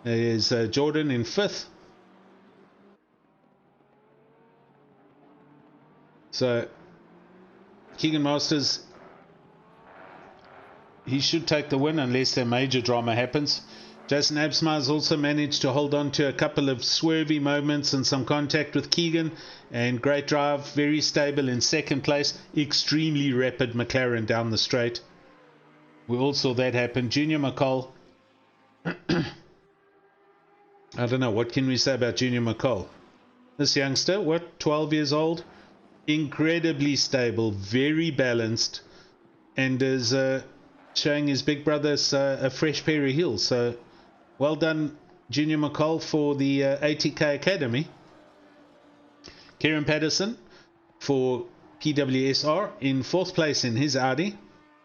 There's Jordan in 5th. So Keegan Masters, he should take the win unless a major drama happens. Jason Absmeyer's also managed to hold on to a couple of swervy moments and some contact with Keegan, and great drive, very stable in 2nd place, extremely rapid McLaren down the straight. We all saw that happen. Junior McCall, I don't know, what can we say about Junior McCall? This youngster, what, 12 years old? Incredibly stable, very balanced, and is showing his big brothers a fresh pair of heels. So well done, Junior McCall, for the ATK Academy. Kieran Patterson for PWSR in 4th place in his Audi.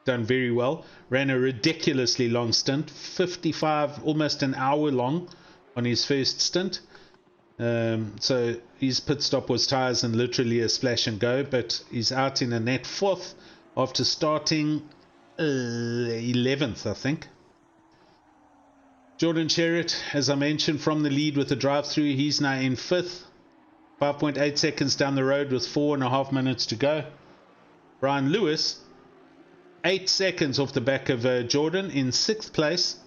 Done very well. Ran a ridiculously long stint, 55, almost an hour long on his first stint. So his pit stop was tyres and literally a splash and go, but he's out in a net 4th after starting 11th, I think. Jordan Sherritt, as I mentioned, from the lead with the drive-through. He's now in 5th, 5.8 seconds down the road with 4.5 minutes to go. Brian Lewis, 8 seconds off the back of Jordan in 6th place.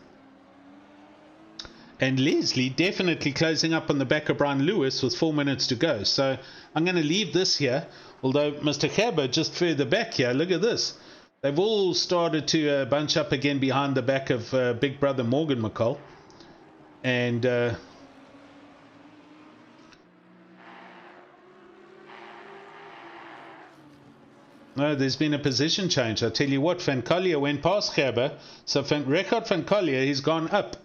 And Leslie definitely closing up on the back of Brian Lewis with 4 minutes to go. So I'm going to leave this here, although Mr. Cabot just further back here, look at this. They've all started to bunch up again behind the back of big brother Morgan McCall. And no, there's been a position change. I tell you what, Van Collier went past Gerber. So Record Van Collier, he's gone up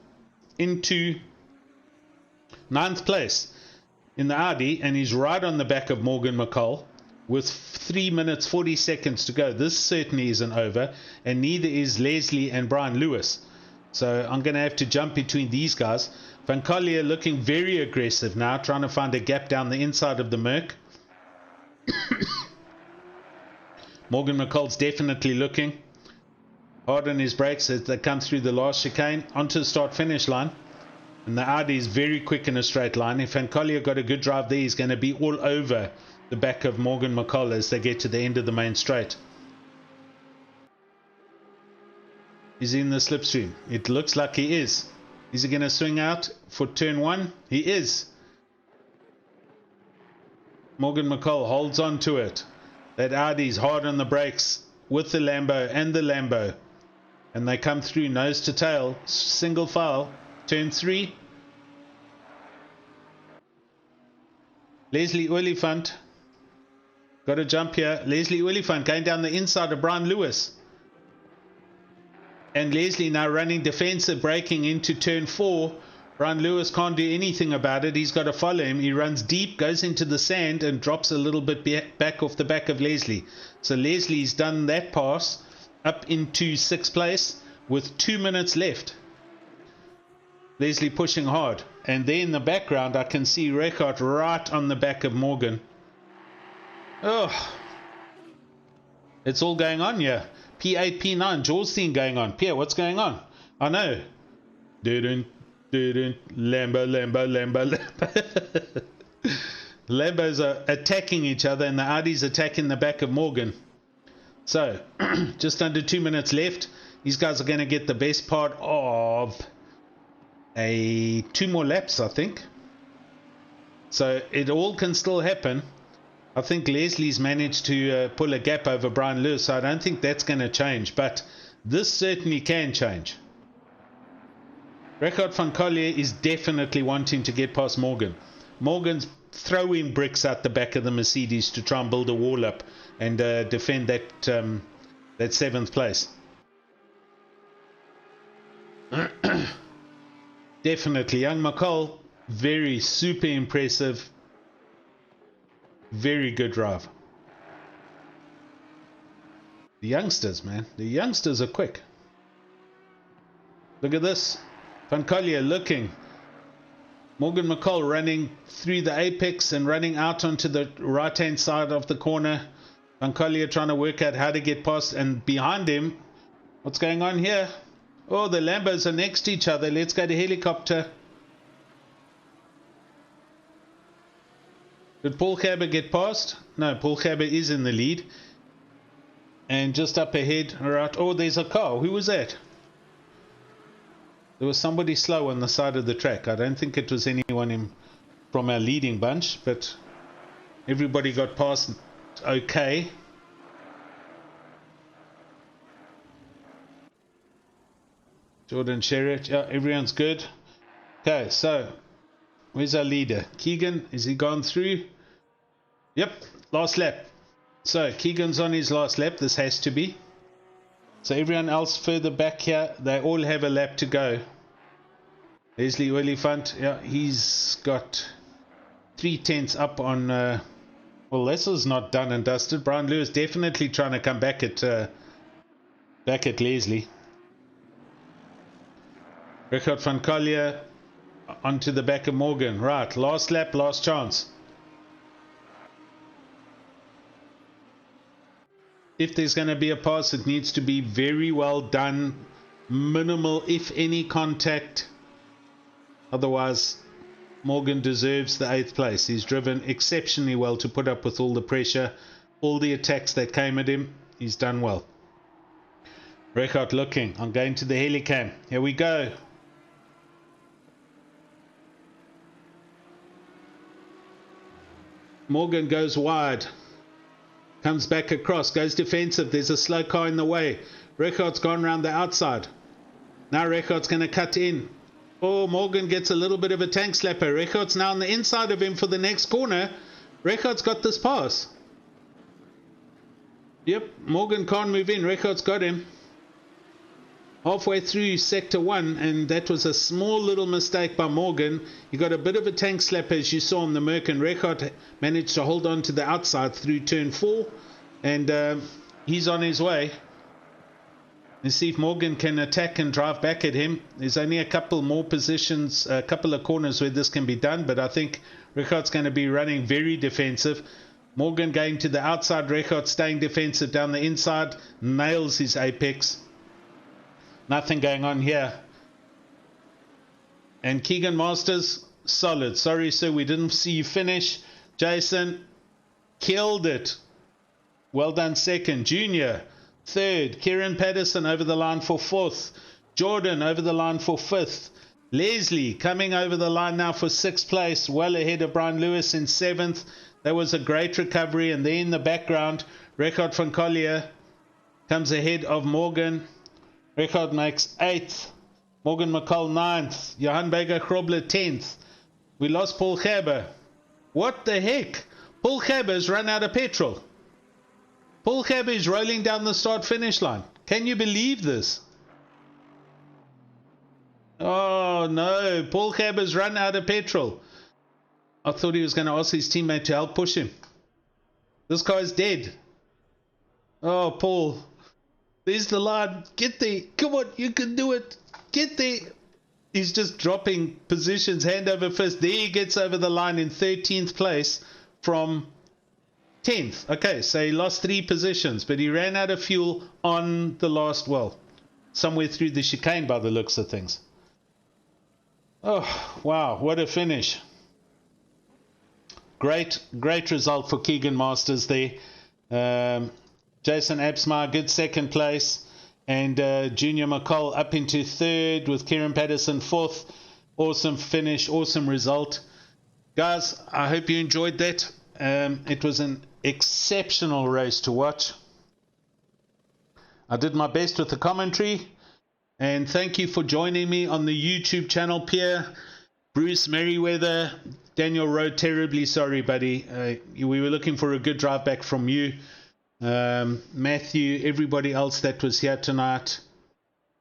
into 9th place in the Audi, and he's right on the back of Morgan McCall with 3 minutes 40 seconds to go. This certainly isn't over, and neither is Leslie and Brian Lewis. So I'm going to have to jump between these guys. Van Collier looking very aggressive now, trying to find a gap down the inside of the Merc. Morgan McCall's definitely looking hard on his brakes as they come through the last chicane onto the start-finish line. And the Audi is very quick in a straight line. If Van Collier got a good drive there, he's going to be all over the back of Morgan McCall as they get to the end of the main straight. Is he in the slipstream? It looks like he is. Is he going to swing out for turn 1? He is. Morgan McCall holds on to it. That Audi's hard on the brakes with the Lambo and the Lambo. And they come through nose to tail, single file, turn 3. Leslie Oliphant. Got to jump here. Leslie Oliphant going down the inside of Brian Lewis. And Leslie now running defensive, braking into turn 4. Brian Lewis can't do anything about it. He's got to follow him. He runs deep, goes into the sand, and drops a little bit back off the back of Leslie. So Leslie's done that pass up into 6th place with 2 minutes left. Leslie pushing hard. And there in the background, I can see Reichardt right on the back of Morgan. Oh, it's all going on here. P8, P9, Jorstein going on. Pierre, what's going on? I know. Lambo. Lambos are attacking each other and the Audi's attacking the back of Morgan. So, just under 2 minutes left. These guys are going to get the best part of 2 more laps, I think. So, it all can still happen. I think Leslie's managed to pull a gap over Brian Lewis, so I don't think that's going to change. But this certainly can change. Reichardt van Collier is definitely wanting to get past Morgan. Morgan's throwing bricks out the back of the Mercedes to try and build a wall up and defend that 7th place. Definitely. Young McCall, very super impressive. Very good drive. The youngsters, man. The youngsters are quick. Look at this. Van Collier looking. Morgan McCall running through the apex and running out onto the right-hand side of the corner. Van Collier trying to work out how to get past. And behind him, what's going on here? Oh, the Lambos are next to each other. Let's go to helicopter. Did Paul Gerber get past? No, Paul Gerber is in the lead. And just up ahead, alright. Oh, there's a car. Who was that? There was somebody slow on the side of the track. I don't think it was anyone from our leading bunch, but everybody got past okay. Jordan Sherritt, yeah, everyone's good. Okay, so where's our leader? Keegan, is he gone through? Yep, last lap. So Keegan's on his last lap. This has to be. So everyone else further back here, they all have a lap to go. Leslie Oliphant, yeah, he's got 3/10 up on. Well, this is not done and dusted. Brian Lewis definitely trying to come back at Leslie. Reichardt van Collier onto the back of Morgan. Right, last lap, last chance. If there's going to be a pass, it needs to be very well done. Minimal, if any, contact. Otherwise, Morgan deserves the 8th place. He's driven exceptionally well to put up with all the pressure, all the attacks that came at him. He's done well. Reichardt looking. I'm going to the helicam. Here we go. Morgan goes wide. Comes back across. Goes defensive. There's a slow car in the way. Reichardt's gone round the outside. Now Reichardt's going to cut in. Oh, Morgan gets a little bit of a tank slapper. Reichardt's now on the inside of him for the next corner. Reichardt's got this pass. Yep, Morgan can't move in. Reichardt's got him. Halfway through sector 1, and that was a small little mistake by Morgan. He got a bit of a tank slap, as you saw on the Merc, and Reichardt managed to hold on to the outside through turn 4, and he's on his way. Let's see if Morgan can attack and drive back at him. There's only a couple more positions, a couple of corners where this can be done, but I think Reichardt's going to be running very defensive. Morgan going to the outside, Reichardt staying defensive down the inside, nails his apex. Nothing going on here. And Keegan Masters, solid. Sorry, sir, we didn't see you finish. Jason, killed it. Well done, second. Junior, third. Kieran Patterson over the line for 4th. Jordan over the line for 5th. Leslie coming over the line now for 6th place, well ahead of Brian Lewis in 7th. That was a great recovery. And there in the background, Reichardt van Collier comes ahead of Morgan. Reichardt makes 8th. Morgan McCall 9th. Johan Bega Grobler 10th. We lost Paul Gerber. What the heck? Paul Gerber's run out of petrol. Paul Gerber is rolling down the start-finish line. Can you believe this? Oh no, Paul Gerber's run out of petrol. I thought he was going to ask his teammate to help push him. This car is dead. Oh, Paul. There's the line. Get there. Come on, you can do it. Get there. He's just dropping positions hand over fist. There he gets over the line in 13th place from 10th. Okay, so he lost 3 positions, but he ran out of fuel on the last, well, somewhere through the chicane by the looks of things. Oh, wow, what a finish. Great result for Keegan Masters there. Jason Absmeyer, good second place. And Junior McCall up into 3rd with Kieran Patterson 4th. Awesome finish, awesome result. Guys, I hope you enjoyed that. It was an exceptional race to watch. I did my best with the commentary. And thank you for joining me on the YouTube channel, Pierre, Bruce Merriweather, Daniel Rowe, terribly sorry, buddy. We were looking for a good drive back from you. Matthew, everybody else that was here tonight.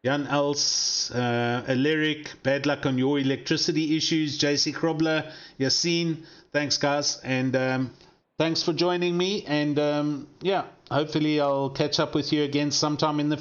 Jan Els, Aleric, bad luck on your electricity issues. JC Krobler, Yassine, thanks guys. And thanks for joining me. And yeah, hopefully I'll catch up with you again sometime in the